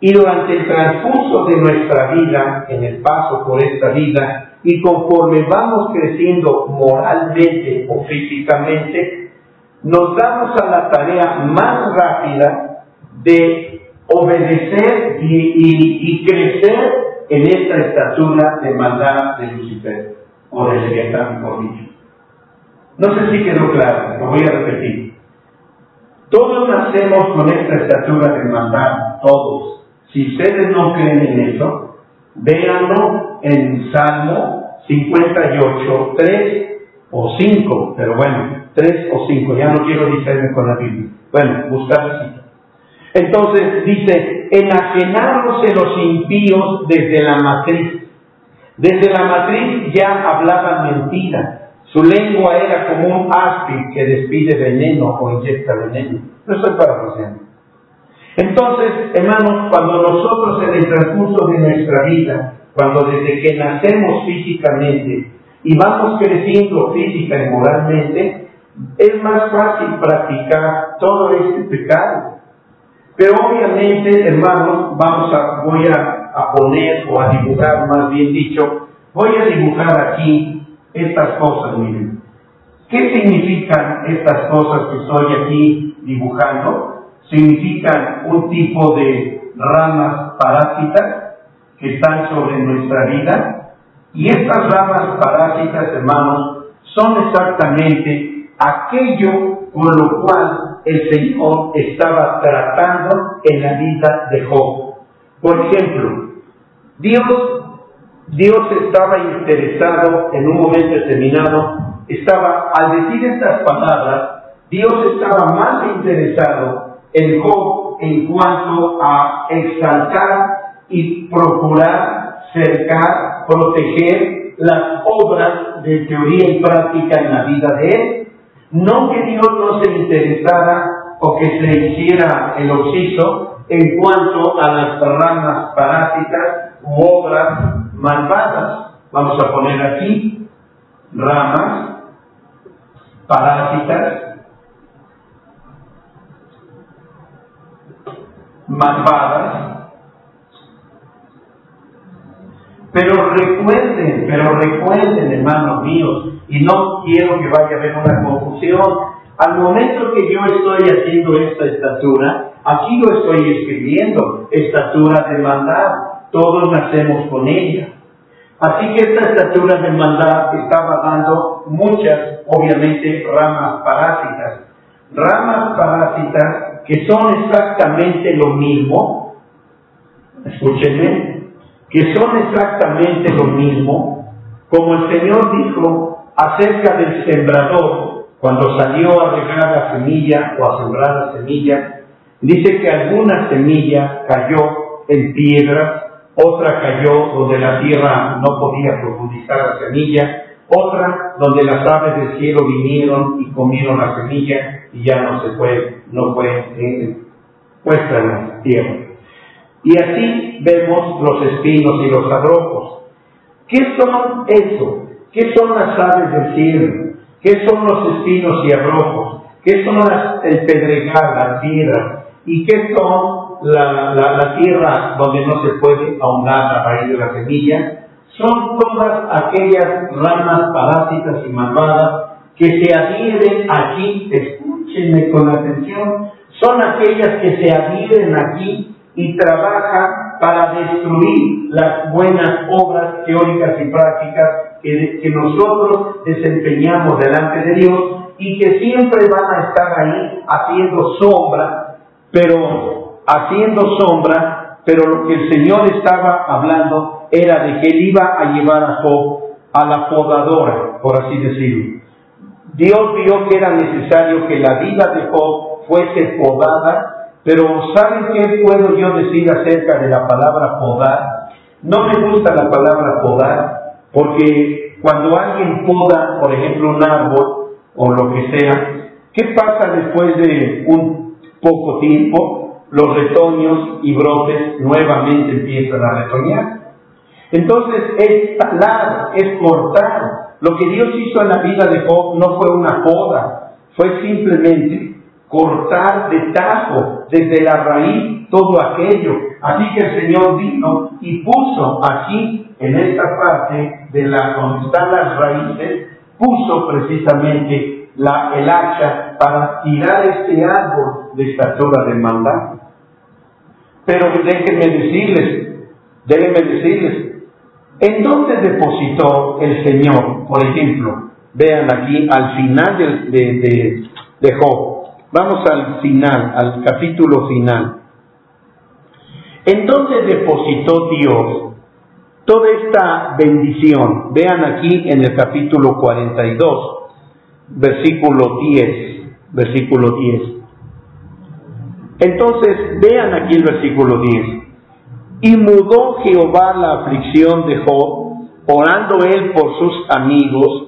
[SPEAKER 1] y durante el transcurso de nuestra vida, en el paso por esta vida, y conforme vamos creciendo moralmente o físicamente, nos damos a la tarea más rápida de obedecer y crecer en esta estatura de maldad de Lucifer, o de Leviatán, por dicho. No sé si quedó claro, lo voy a repetir. Todos nacemos con esta estatura de maldad, todos. Si ustedes no creen en eso, véanlo en Salmo 58, 3 o 5, pero bueno, 3 o 5, ya no quiero distraerme con la Biblia. Bueno, buscar así. Entonces dice, enajenáronse los impíos desde la matriz. Desde la matriz ya hablaban mentira. Su lengua era como un áspid que despide veneno o inyecta veneno. No estoy parafraseando. Entonces, hermanos, cuando nosotros en el transcurso de nuestra vida, cuando desde que nacemos físicamente y vamos creciendo física y moralmente, es más fácil practicar todo este pecado. Pero obviamente, hermanos, voy a poner o a dibujar, más bien dicho, voy a dibujar aquí estas cosas, miren. ¿Qué significan estas cosas que estoy aquí dibujando? Significan un tipo de ramas parásitas que están sobre nuestra vida, y estas ramas parásitas, hermanos, son exactamente aquello con lo cual el Señor estaba tratando en la vida de Job. Por ejemplo, Dios estaba interesado en un momento determinado, al decir estas palabras, Dios estaba más interesado en Job en cuanto a exaltar y procurar, cercar, proteger las obras de teoría y práctica en la vida de él, No que Dios no se interesara o que se hiciera el occiso en cuanto a las ramas parásitas u obras malvadas. Vamos a poner aquí ramas parásitas malvadas. Pero recuerden, hermanos míos, y no quiero que vaya a haber una confusión. Al momento que yo estoy haciendo esta estatura, aquí lo estoy escribiendo, estatura de maldad. Todos nacemos con ella. Así que esta estatura de maldad estaba dando muchas, obviamente, ramas parásitas. Ramas parásitas que son exactamente lo mismo. Escúchenme. Que son exactamente lo mismo, como el Señor dijo acerca del sembrador, cuando salió a regar la semilla o a sembrar la semilla, dice que alguna semilla cayó en piedras, otra cayó donde la tierra no podía profundizar la semilla, otra donde las aves del cielo vinieron y comieron la semilla y ya no fue puesta en la tierra. Y así vemos los espinos y los abrojos. ¿Qué son eso? ¿Qué son las aves del cielo? ¿Qué son los espinos y abrojos? ¿Qué son el pedregal, las piedras? ¿Y qué son la tierra donde no se puede ahondar la raíz de la semilla? Son todas aquellas ramas parásitas y malvadas que se adhieren aquí. Escúchenme con atención. Son aquellas que se adhieren aquí y trabaja para destruir las buenas obras teóricas y prácticas que nosotros desempeñamos delante de Dios y que siempre van a estar ahí haciendo sombra, pero lo que el Señor estaba hablando era de que Él iba a llevar a Job a la podadora, por así decirlo. Dios vio que era necesario que la vida de Job fuese podada. Pero ¿saben qué puedo yo decir acerca de la palabra podar? No me gusta la palabra podar, porque cuando alguien poda, por ejemplo, un árbol o lo que sea, ¿qué pasa después de un poco tiempo? Los retoños y brotes nuevamente empiezan a retoñar. Entonces es talar, es cortar. Lo que Dios hizo en la vida de Job no fue una poda, fue simplemente cortar de tajo, desde la raíz, todo aquello. Así que el Señor vino y puso aquí, en esta parte de donde están las raíces, puso precisamente el hacha para tirar este árbol de estatura de maldad. Pero déjenme decirles, ¿en dónde depositó el Señor? Por ejemplo, vean aquí al final de Job. Vamos al final, al capítulo final. ¿En dónde depositó Dios toda esta bendición? Vean aquí en el capítulo 42, versículo 10. Entonces, vean aquí el versículo 10. Y mudó Jehová la aflicción de Job, orando él por sus amigos,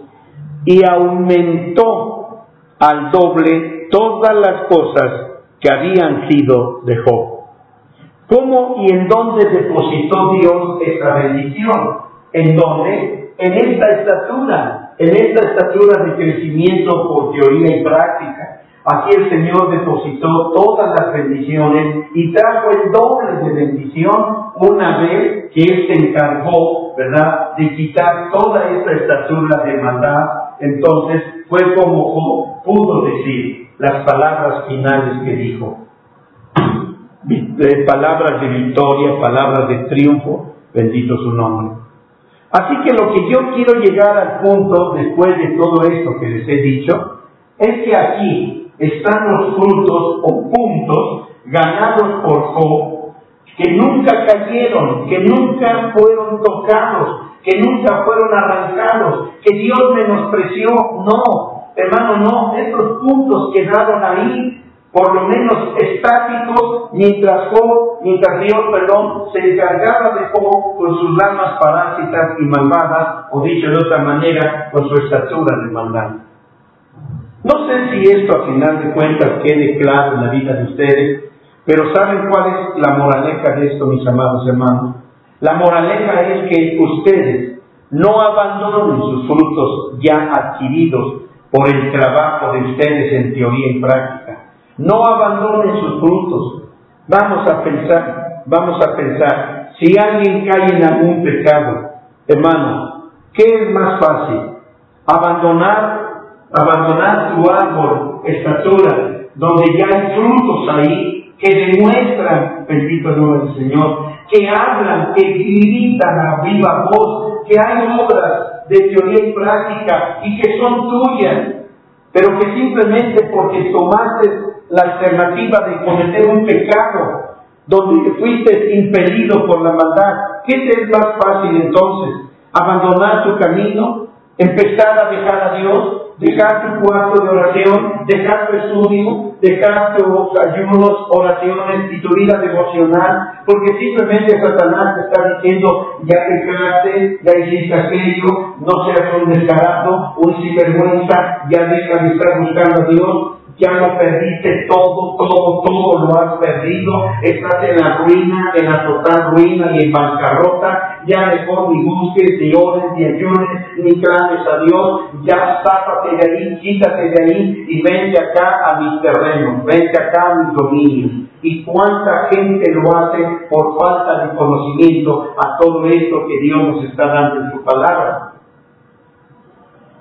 [SPEAKER 1] y aumentó al doble todas las cosas que habían sido de Job. ¿Cómo y en dónde depositó Dios esta bendición? ¿En dónde? En esta estatura de crecimiento por teoría y práctica. Aquí el Señor depositó todas las bendiciones y trajo el doble de bendición una vez que Él se encargó, ¿verdad?, de quitar toda esta estatura de maldad. Entonces fue como Job pudo decir las palabras finales que dijo. Palabras de victoria, palabras de triunfo, bendito su nombre. Así que lo que yo quiero llegar al punto, después de todo esto que les he dicho, es que aquí están los frutos o puntos ganados por Job, que nunca cayeron, que nunca fueron tocados, que nunca fueron arrancados, que Dios menospreció. No, hermano, no, estos puntos quedaron ahí, por lo menos estáticos, mientras Dios se encargaba de Job con sus ramas parásitas y malvadas, o dicho de otra manera, con su estatura de maldad. No sé si esto a final de cuentas quede claro en la vida de ustedes, pero ¿saben cuál es la moraleja de esto, mis amados hermanos? La moraleja es que ustedes no abandonen sus frutos ya adquiridos por el trabajo de ustedes en teoría y práctica. No abandonen sus frutos. Vamos a pensar, si alguien cae en algún pecado, hermano, ¿qué es más fácil? Abandonar tu árbol, estatura, donde ya hay frutos ahí que demuestran, bendito el nombre del Señor, que hablan, que gritan a viva voz, que hay obras de teoría y práctica y que son tuyas, pero que simplemente porque tomaste la alternativa de cometer un pecado, donde fuiste impelido por la maldad, ¿qué te es más fácil entonces? ¿Abandonar tu camino? ¿Empezar a dejar a Dios? ¿Dejar tu cuarto de oración? ¿Dejar tu estudio? ¿Dejar tus ayunos, oraciones y tu vida devocional? Porque simplemente Satanás te está diciendo, ya pecaste, ya hiciste aquello, no seas un descarado, un sinvergüenza, ya deja de estar buscando a Dios. Ya lo perdiste todo lo has perdido, estás en la ruina, en la total ruina y en bancarrota, ya mejor ni busques, ni ores, ni ayunes, ni clames a Dios, ya zápate de ahí, quítate de ahí y vente acá a mis terrenos, vente acá a mis dominios. Y cuánta gente lo hace por falta de conocimiento a todo esto que Dios nos está dando en su palabra.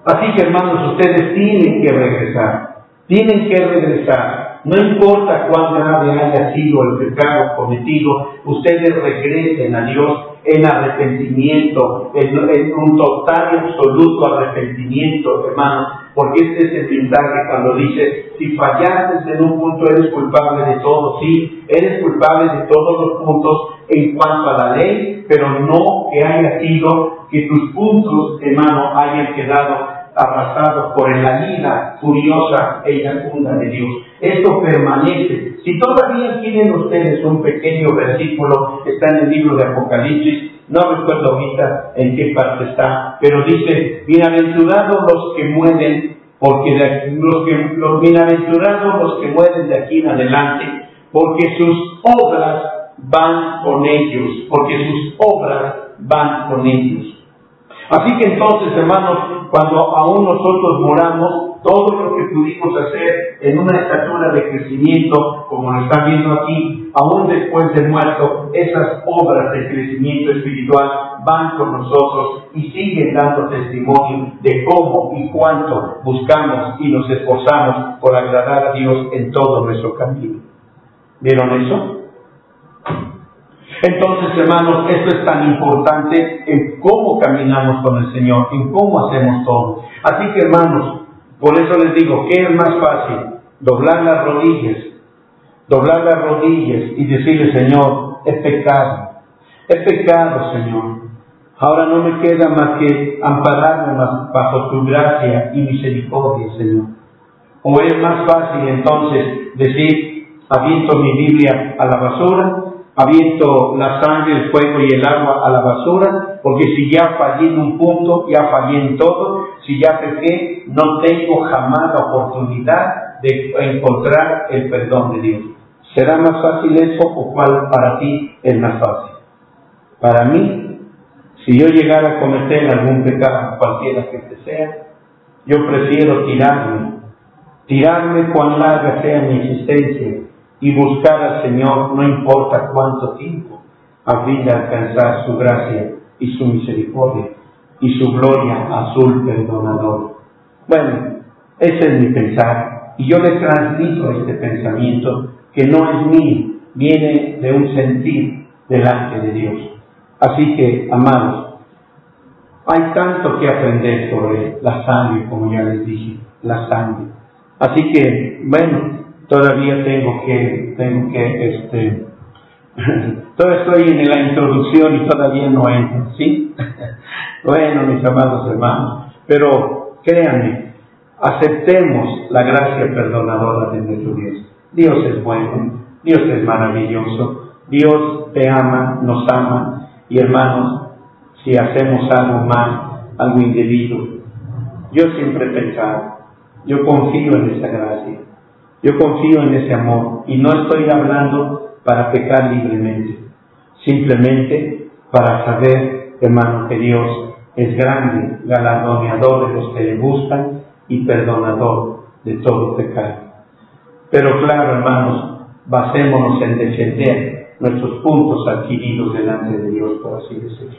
[SPEAKER 1] Así que hermanos, ustedes tienen que regresar. Tienen que regresar. No importa cuán grave haya sido el pecado cometido, ustedes regresen a Dios en arrepentimiento, en un total y absoluto arrepentimiento, hermanos, porque este es el mensaje cuando dice, si fallaste en un punto eres culpable de todo. Sí, eres culpable de todos los puntos en cuanto a la ley, pero no que haya sido que tus puntos, hermano, hayan quedado arrasados por la ira furiosa e iracunda de Dios. Esto permanece. Si todavía tienen ustedes un pequeño versículo, está en el libro de Apocalipsis, no recuerdo ahorita en qué parte está, pero dice, bienaventurados los que mueren, porque bienaventurados los que mueren de aquí en adelante, porque sus obras van con ellos, Así que entonces, hermanos, cuando aún nosotros moramos, todo lo que pudimos hacer en una estatura de crecimiento, como lo están viendo aquí, aún después de muerto, esas obras de crecimiento espiritual van con nosotros y siguen dando testimonio de cómo y cuánto buscamos y nos esforzamos por agradar a Dios en todo nuestro camino. ¿Vieron eso? Entonces, hermanos, esto es tan importante en cómo caminamos con el Señor, en cómo hacemos todo. Así que, hermanos, por eso les digo, ¿qué es más fácil? Doblar las rodillas y decirle, Señor, he pecado, Señor. Ahora no me queda más que ampararme bajo tu gracia y misericordia, Señor. O es más fácil entonces decir, aviento mi Biblia a la basura, aviento la sangre, el fuego y el agua a la basura, porque si ya fallé en un punto, ya fallé en todo. Si ya pequé, no tengo jamás la oportunidad de encontrar el perdón de Dios. ¿Será más fácil eso o cuál para ti es más fácil? Para mí, si yo llegara a cometer algún pecado, cualquiera que sea, yo prefiero tirarme cuán larga sea mi existencia, y buscar al Señor no importa cuánto tiempo, a fin de alcanzar su gracia y su misericordia y su gloria azul perdonador. Bueno, ese es mi pensar, y yo les transmito este pensamiento que no es mío, viene de un sentir delante de Dios. Así que, amados, hay tanto que aprender sobre la sangre, como ya les dije, la sangre. Así que, bueno, todavía tengo que todavía estoy en la introducción y todavía no entro, ¿sí? Bueno, mis amados hermanos, pero créanme, aceptemos la gracia perdonadora de nuestro Dios. Dios es bueno, Dios es maravilloso, Dios te ama, nos ama, y hermanos, si hacemos algo mal, algo indebido, yo siempre he pensado, Yo confío en esa gracia. Yo confío en ese amor. Y no estoy hablando para pecar libremente. Simplemente para saber, hermano, que Dios es grande, galardoneador de los que le buscan y perdonador de todo pecado. Pero claro, hermanos, basémonos en defender nuestros puntos adquiridos delante de Dios, por así decirlo.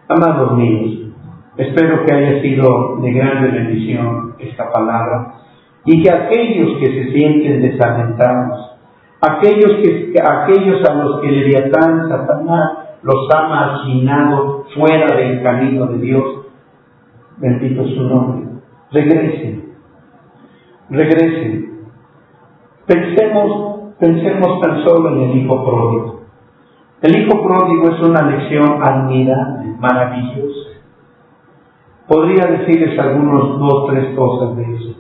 [SPEAKER 1] Amados niños, espero que haya sido de grande bendición esta palabra y que aquellos que se sienten desalentados, aquellos a los que Leviatán, Satanás, los ha marginado fuera del camino de Dios, bendito su nombre, regresen. Pensemos tan solo en el hijo pródigo. El hijo pródigo es una lección admirable, maravillosa. Podría decirles algunos 2 o 3 cosas de eso.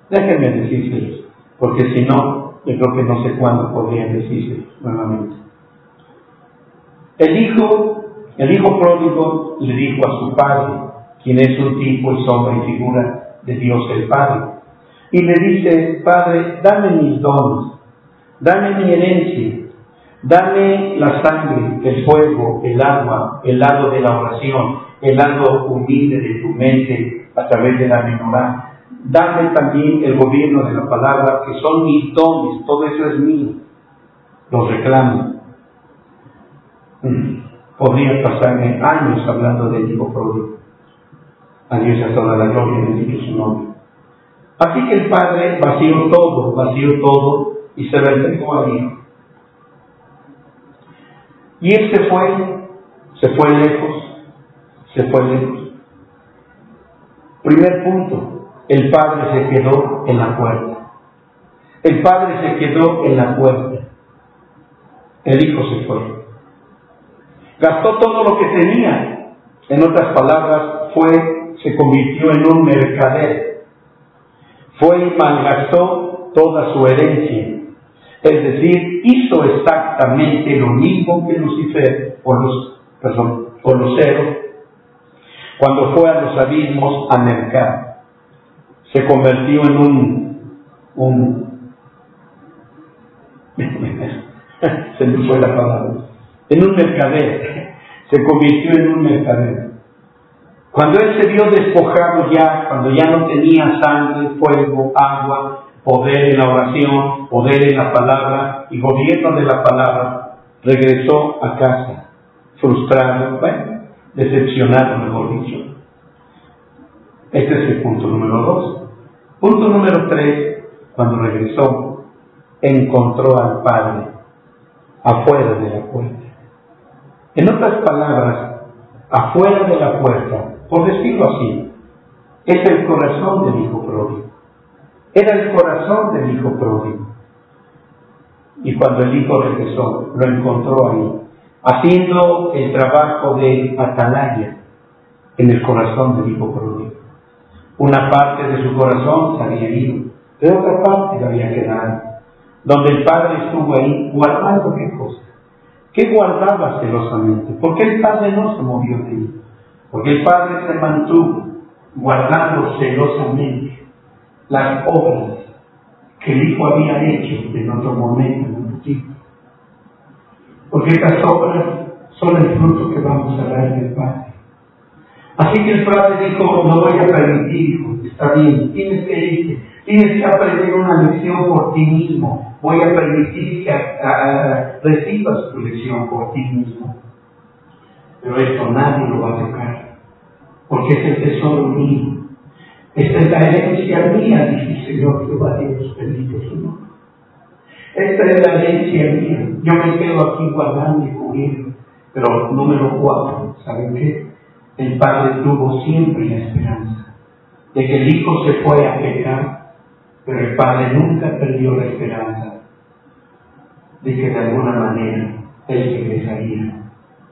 [SPEAKER 1] Déjenme decírselos, porque si no, yo creo que no sé cuándo podrían decírselos nuevamente. El hijo pródigo le dijo a su padre, quien es un tipo y sombra y figura de Dios el Padre, y le dice: Padre, dame mis dones, dame mi herencia, dame la sangre, el fuego, el agua, el lado de la oración, el lado humilde de tu mente a través de la menorá. Dame también el gobierno de la palabra, que son mis dones, todo eso es mío. Los reclamo. Podría pasarme años hablando del hijo pródigo. A Dios a toda la gloria, bendito su nombre. Así que el padre vació todo y se lo entregó al hijo. Y él se fue lejos. Primer punto, el padre se quedó en la puerta. El hijo se fue. Gastó todo lo que tenía. En otras palabras, se convirtió en un mercader. Fue y malgastó toda su herencia. Es decir, hizo exactamente lo mismo que Lucifer, o Lucero, cuando fue a los abismos a mercar. Se convirtió en se me fue la palabra. En un mercader. Se convirtió en un mercader. Cuando él se vio despojado cuando ya no tenía sangre, fuego, agua, poder en la oración, poder en la palabra y gobierno de la palabra, regresó a casa, frustrado, decepcionado, mejor dicho. Este es el punto número 2. Punto número 3, cuando regresó, encontró al Padre afuera de la puerta. En otras palabras, afuera de la puerta, por decirlo así, es el corazón del hijo pródigo. Era el corazón del hijo pródigo. Y cuando el hijo regresó, lo encontró ahí, haciendo el trabajo de atalaya en el corazón del hijo pródigo. Una parte de su corazón se había ido, pero otra parte le había quedado, donde el padre estuvo ahí guardando qué cosa. ¿Qué guardaba celosamente? Porque el padre no se movió de ahí. Porque el padre se mantuvo guardando celosamente las obras que el hijo había hecho en otro momento, en otro tiempo. Porque estas obras son el fruto que vamos a dar del Padre. Así que el padre dijo: no voy a permitir, hijo, está bien, tienes que irte, tienes que aprender una lección por ti mismo, voy a permitir que recibas tu lección por ti mismo. Pero esto nadie lo va a tocar, porque es el tesoro mío. Esta es la herencia mía, dice el Señor Jehová Dios, bendito su nombre. Esta es la herencia mía. Yo me quedo aquí guardando y cubriendo. Pero número 4, ¿saben qué? El padre tuvo siempre la esperanza de que el hijo se fue a pecar, pero el padre nunca perdió la esperanza de que de alguna manera él regresaría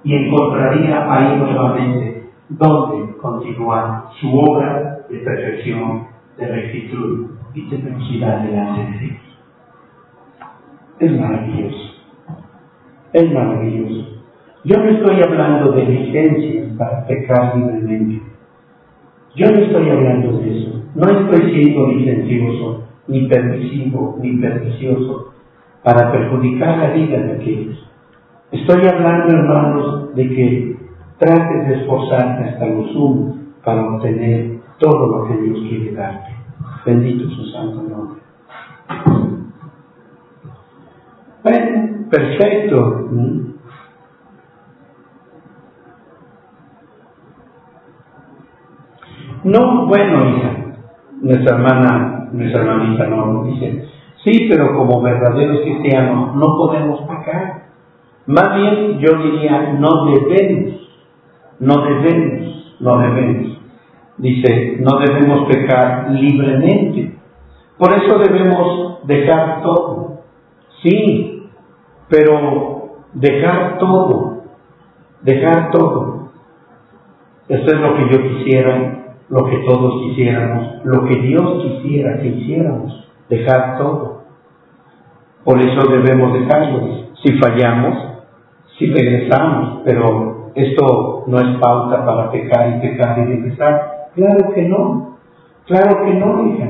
[SPEAKER 1] y encontraría ahí nuevamente donde continuar su obra de perfección, de rectitud y de velocidad delante de Dios. Es maravilloso. Es maravilloso. Yo no estoy hablando de licencias para pecar libremente. Yo no estoy hablando de eso. No estoy siendo licencioso, ni permisivo, ni pernicioso, para perjudicar la vida de aquellos. Estoy hablando, hermanos, de que trates de esforzarte hasta lo sumo para obtener todo lo que Dios quiere darte. Bendito su santo nombre. Bueno, perfecto. No, bueno, hija, nuestra hermanita no dice, sí, pero como verdaderos cristianos no podemos pecar. Más bien yo diría, no debemos. Dice, no debemos pecar libremente. Por eso debemos dejar todo. Sí, pero dejar todo. Esto es lo que yo quisiera, lo que todos quisiéramos, lo que Dios quisiera que hiciéramos, dejar todo. Por eso debemos dejarlo. Si fallamos, si regresamos, pero esto no es pauta para pecar y regresar. Claro que no, hija,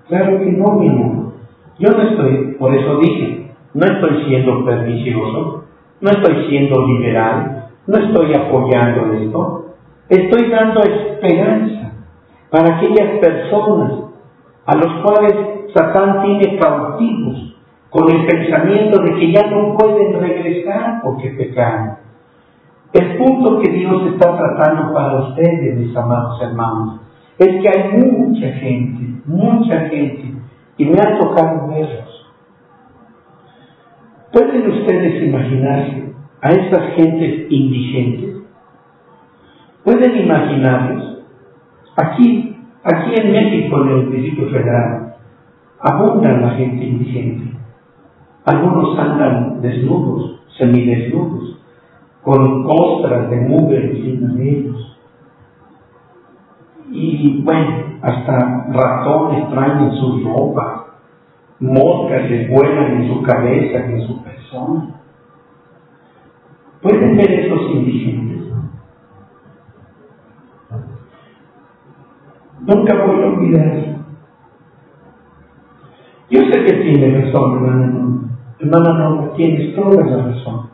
[SPEAKER 1] claro que no, mi amor. Yo no estoy, por eso dije, no estoy siendo pernicioso, no estoy siendo liberal, no estoy apoyando esto, estoy dando esperanza para aquellas personas a los cuales Satán tiene cautivos con el pensamiento de que ya no pueden regresar porque pecaron. El punto que Dios está tratando para ustedes, mis amados hermanos, es que hay mucha gente, y me ha tocado verlos. ¿Pueden ustedes imaginarse a estas gentes indigentes? ¿Pueden imaginarlos? Aquí en México, en el Distrito Federal, abundan la gente indigente. Algunos andan desnudos, semidesnudos, con costras de mugre encima de ellos. Y bueno, hasta ratones traen en su ropa, moscas les vuelan en su cabeza y en su persona. ¿Pueden ver esos indigentes? Nunca voy a olvidar. Yo sé que tiene razón, hermana Norma, tienes toda la razón.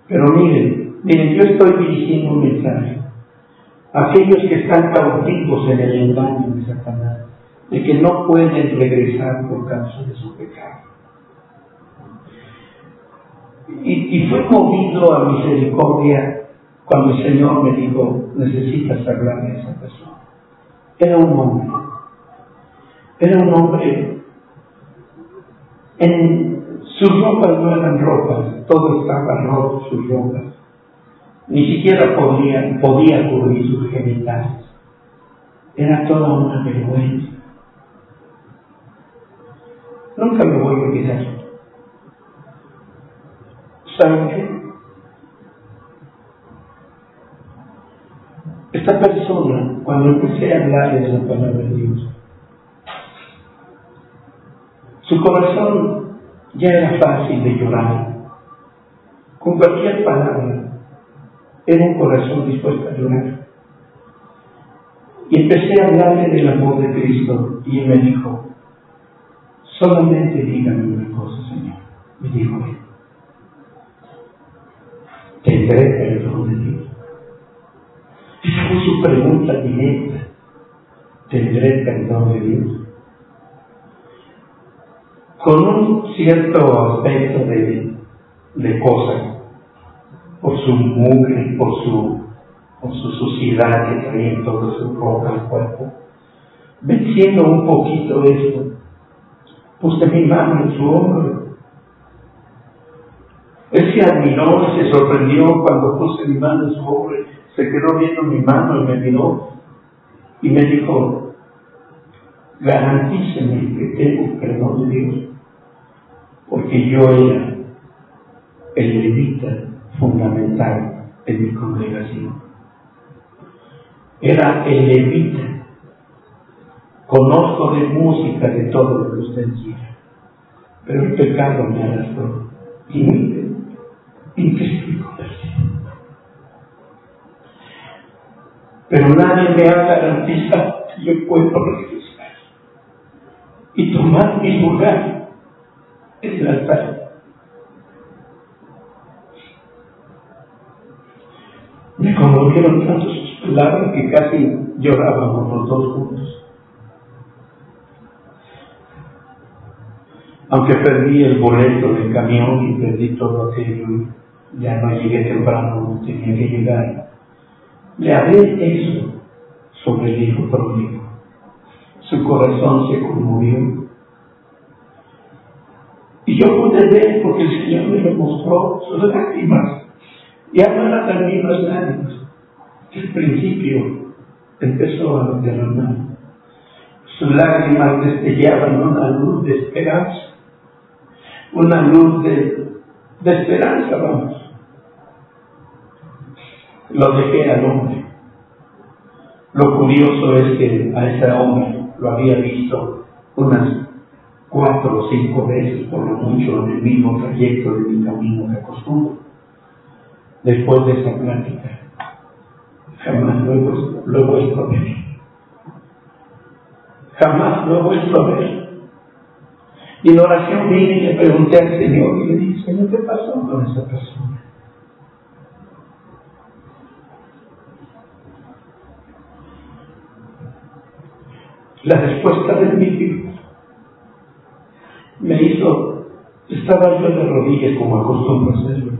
[SPEAKER 1] Pero miren, yo estoy dirigiendo un mensaje a aquellos que están cautivos en el engaño de Satanás, de que no pueden regresar por causa de su pecado. Y fue movido a misericordia cuando el Señor me dijo, necesitas hablarle a esa persona. Era un hombre, en sus ropas no eran ropas, todo estaba roto, sus ropas. Ni siquiera podía cubrir sus genitales. Era toda una vergüenza. Nunca lo voy a olvidar. ¿Saben qué? Esta persona, cuando empecé a hablarle de la palabra de Dios, su corazón ya era fácil de llorar. Con cualquier palabra, era un corazón dispuesto a llorar. Y empecé a hablarle del amor de Cristo, y él me dijo, solamente dígame una cosa, Señor. Me dijo él, ¿tendré perdón de Dios? Esa fue su pregunta directa. ¿Tendré perdón de Dios? Con un cierto aspecto de cosa, por su mugre, por su suciedad que traía en todo su ropa, el cuerpo, venciendo un poquito esto, puse mi mano en su hombro. Él se admiró y se sorprendió cuando puse mi mano en su hombro. Se quedó viendo mi mano y me miró y me dijo, garantíceme que tengo perdón de Dios, porque yo era el levita fundamental en mi congregación. Era el levita. Conozco de música, de todo lo que usted quiera, pero el pecado me arrastró y ¿en qué estoy convertido? Pero nadie me ha garantizado que yo puedo regresar. y tomar mi lugar en el altar. Me conmovieron tanto sus palabras que casi llorábamos los dos juntos. Aunque perdí el boleto del camión y perdí todo aquello, ya no llegué temprano, no tenía que llegar. Le hablé eso sobre el hijo pródigo. Su corazón se conmovió. Y yo pude ver, porque el Señor me lo mostró, sus lágrimas. Ya no eran las mismas lágrimas. Al principio empezó a derramar. Sus lágrimas destellaban una luz de esperanza. Una luz de esperanza, vamos. Lo dejé al hombre. Lo curioso es que a ese hombre lo había visto unas 4 o 5 veces, por lo mucho, en el mismo trayecto de mi camino que acostumbro. Después de esa plática, jamás lo he vuelto a ver. Jamás lo he vuelto a ver. Y en oración vine y le pregunté al Señor y le dije: Señor, ¿qué pasó con esa persona? La respuesta de mi vida me hizo, estaba yo de rodillas como acostumbro hacerlo.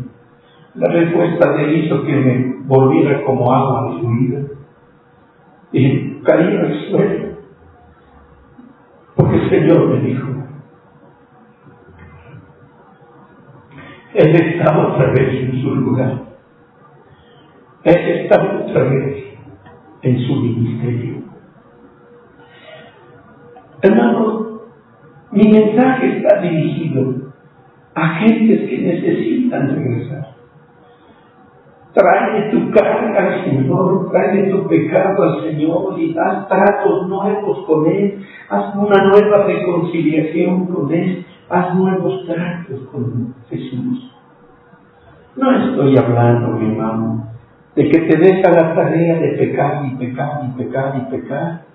[SPEAKER 1] La respuesta de él hizo que me volviera como agua de su vida y caí al suelo, porque el Señor me dijo: Él está otra vez en su lugar. Él está otra vez en su ministerio. Hermanos, mi mensaje está dirigido a gentes que necesitan regresar. Trae tu carga al Señor, trae tu pecado al Señor y haz tratos nuevos con Él, haz una nueva reconciliación con Él, haz nuevos tratos con Jesús. No estoy hablando, mi hermano, de que te des a la tarea de pecar y pecar y pecar y pecar,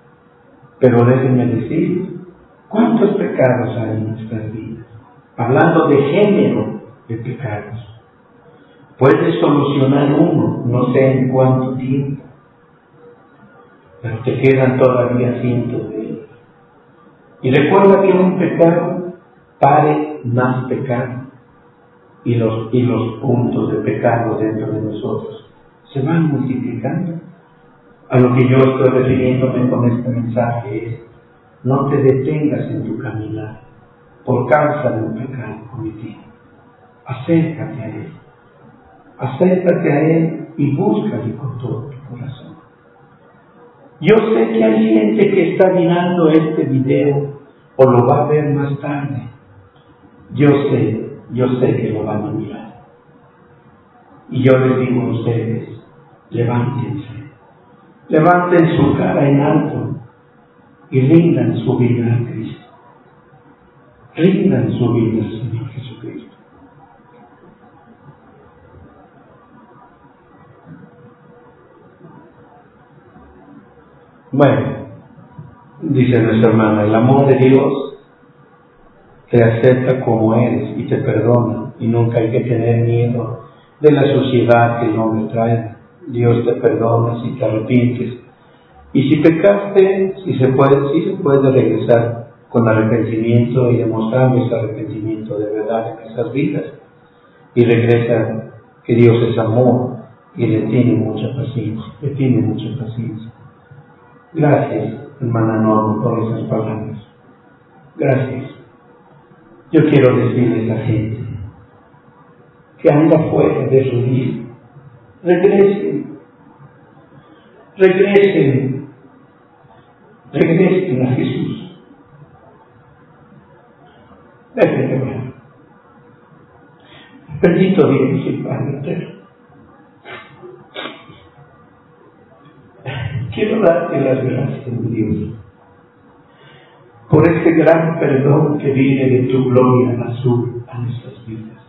[SPEAKER 1] pero déjenme decir, ¿cuántos pecados hay en nuestras vidas? Hablando de género de pecados. Puedes solucionar uno, no sé en cuánto tiempo, pero te quedan todavía cientos de ellos. Y recuerda que un pecado pare más pecado, y los puntos de pecado dentro de nosotros se van multiplicando. A lo que yo estoy refiriéndome con este mensaje es: no te detengas en tu caminar por causa de un pecado cometido. Acércate a Él. Acércate a Él y búscale con todo tu corazón. Yo sé que hay gente que está mirando este video o lo va a ver más tarde. Yo sé que lo van a mirar. Y yo les digo a ustedes: levántense. Levanten su cara en alto y rindan su vida a Cristo. Rindan su vida al Señor Jesucristo. Bueno, dice nuestra hermana, el amor de Dios te acepta como eres y te perdona, y nunca hay que tener miedo de la suciedad que el hombre trae. Dios te perdona si te arrepientes. Y si pecaste, sí se puede regresar con arrepentimiento y demostrar ese arrepentimiento de verdad en esas vidas. Y regresa que Dios es amor y le tiene mucha paciencia. Gracias, hermana Norma, por esas palabras. Gracias. Yo quiero decirle a esa gente que anda fuera de su vida: regresen a Jesús. Déjenme orar. Bendito Dios y Padre eterno, quiero darte las gracias, mi Dios, por este gran perdón que viene de tu gloria azul a nuestras vidas.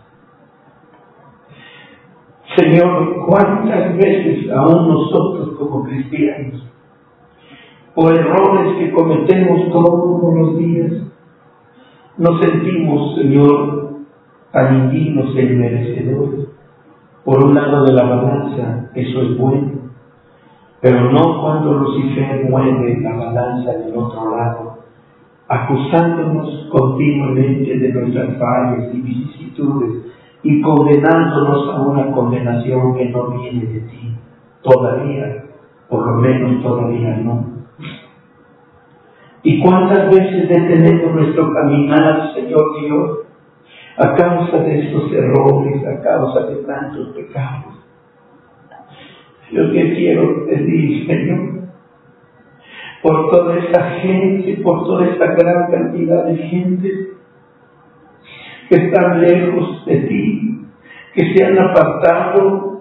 [SPEAKER 1] Señor, ¿cuántas veces aún nosotros como cristianos, por errores que cometemos todos los días, Nos sentimos, Señor, tan indignos e inmerecedores. Por un lado de la balanza, eso es bueno, pero no cuando Lucifer mueve la balanza del otro lado, acusándonos continuamente de nuestras fallas y vicisitudes y condenándonos a una condenación que no viene de ti. Todavía, por lo menos todavía no. ¿Y cuántas veces detenemos nuestro caminar, Señor Dios, a causa de estos errores, a causa de tantos pecados? Yo te quiero pedir, Señor, por toda esta gente, por toda esta gran cantidad de gente que están lejos de ti, que se han apartado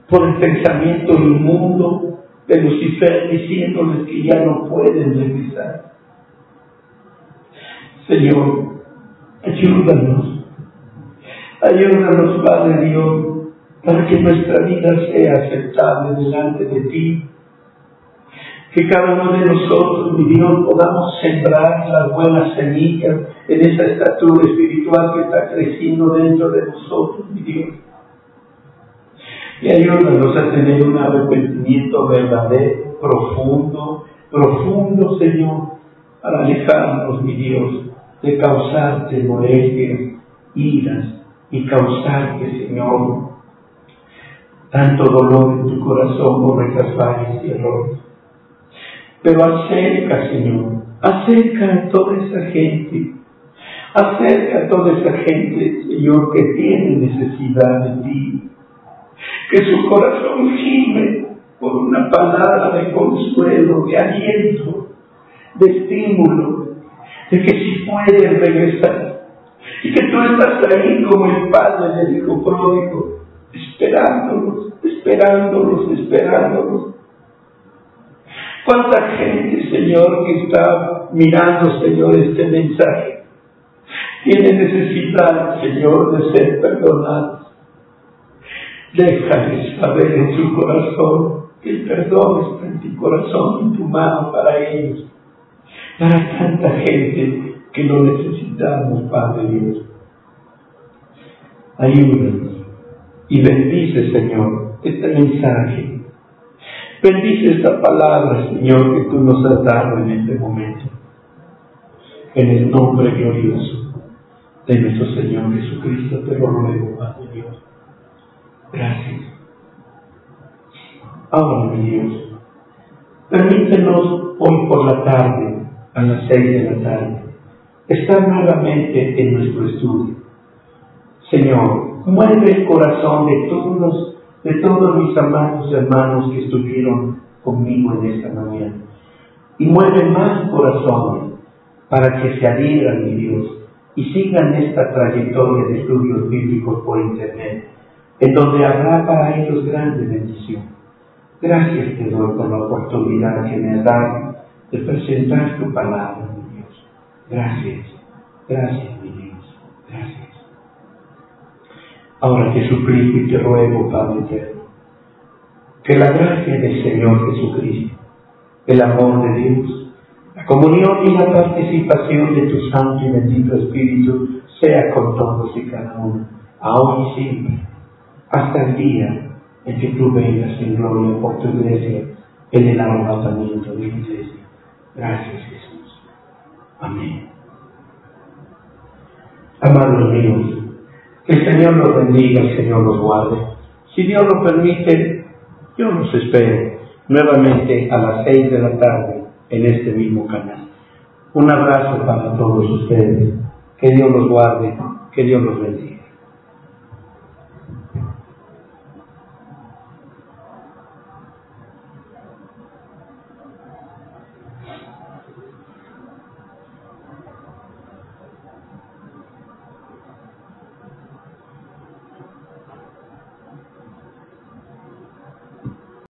[SPEAKER 1] por el pensamiento inmundo de Lucifer, diciéndoles que ya no pueden regresar. Señor, ayúdanos, Padre Dios, para que nuestra vida sea aceptable delante de ti. Que cada uno de nosotros, mi Dios, podamos sembrar las buenas semillas en esa estatura espiritual que está creciendo dentro de nosotros, mi Dios. Y ayúdanos a tener un arrepentimiento verdadero, profundo, Señor, para alejarnos, mi Dios, de causarte molestias, iras, y causarte, Señor, tanto dolor en tu corazón por nuestras fallas y errores. Pero acerca, Señor, acerca a toda esa gente, Señor, que tiene necesidad de ti, que su corazón gime por una palabra de consuelo, de aliento, de estímulo, de que si pueden regresar, y que tú estás ahí como el Padre del Hijo pródigo, esperándolos. ¿Cuánta gente, Señor, que está mirando, Señor, este mensaje, tiene necesidad, Señor, de ser perdonados? Déjales saber en su corazón que el perdón está en tu corazón, en tu mano para ellos, para tanta gente que lo necesitamos, Padre Dios. Ayúdanos y bendice, Señor, este mensaje. Bendice esta palabra, Señor, que tú nos has dado en este momento. En el nombre glorioso de nuestro Señor Jesucristo te lo ruego, Padre Dios. Gracias. Ahora, mi Dios, permítenos hoy por la tarde, a las 6 de la tarde, estar nuevamente en nuestro estudio. Señor, mueve el corazón de todos mis amados hermanos que estuvieron conmigo en esta mañana. Y mueve más corazones para que se adhieran, mi Dios, y sigan esta trayectoria de estudios bíblicos por internet, en donde habrá para ellos grande bendición. Gracias te doy por la oportunidad que me has dado de presentar tu palabra, mi Dios. Gracias, mi Dios. Gracias. Ahora te suplico y te ruego, Padre eterno, que la gracia del Señor Jesucristo, el amor de Dios, la comunión y la participación de tu Santo y bendito Espíritu sea con todos y cada uno, ahora y siempre, hasta el día en que tú vengas en gloria por tu iglesia, en el arrebatamiento de la iglesia. Gracias, Jesús. Amén. Amados míos, que el Señor los bendiga, el Señor los guarde. Si Dios lo permite, yo los espero nuevamente a las 6 de la tarde en este mismo canal. Un abrazo para todos ustedes. Que Dios los guarde, que Dios los bendiga.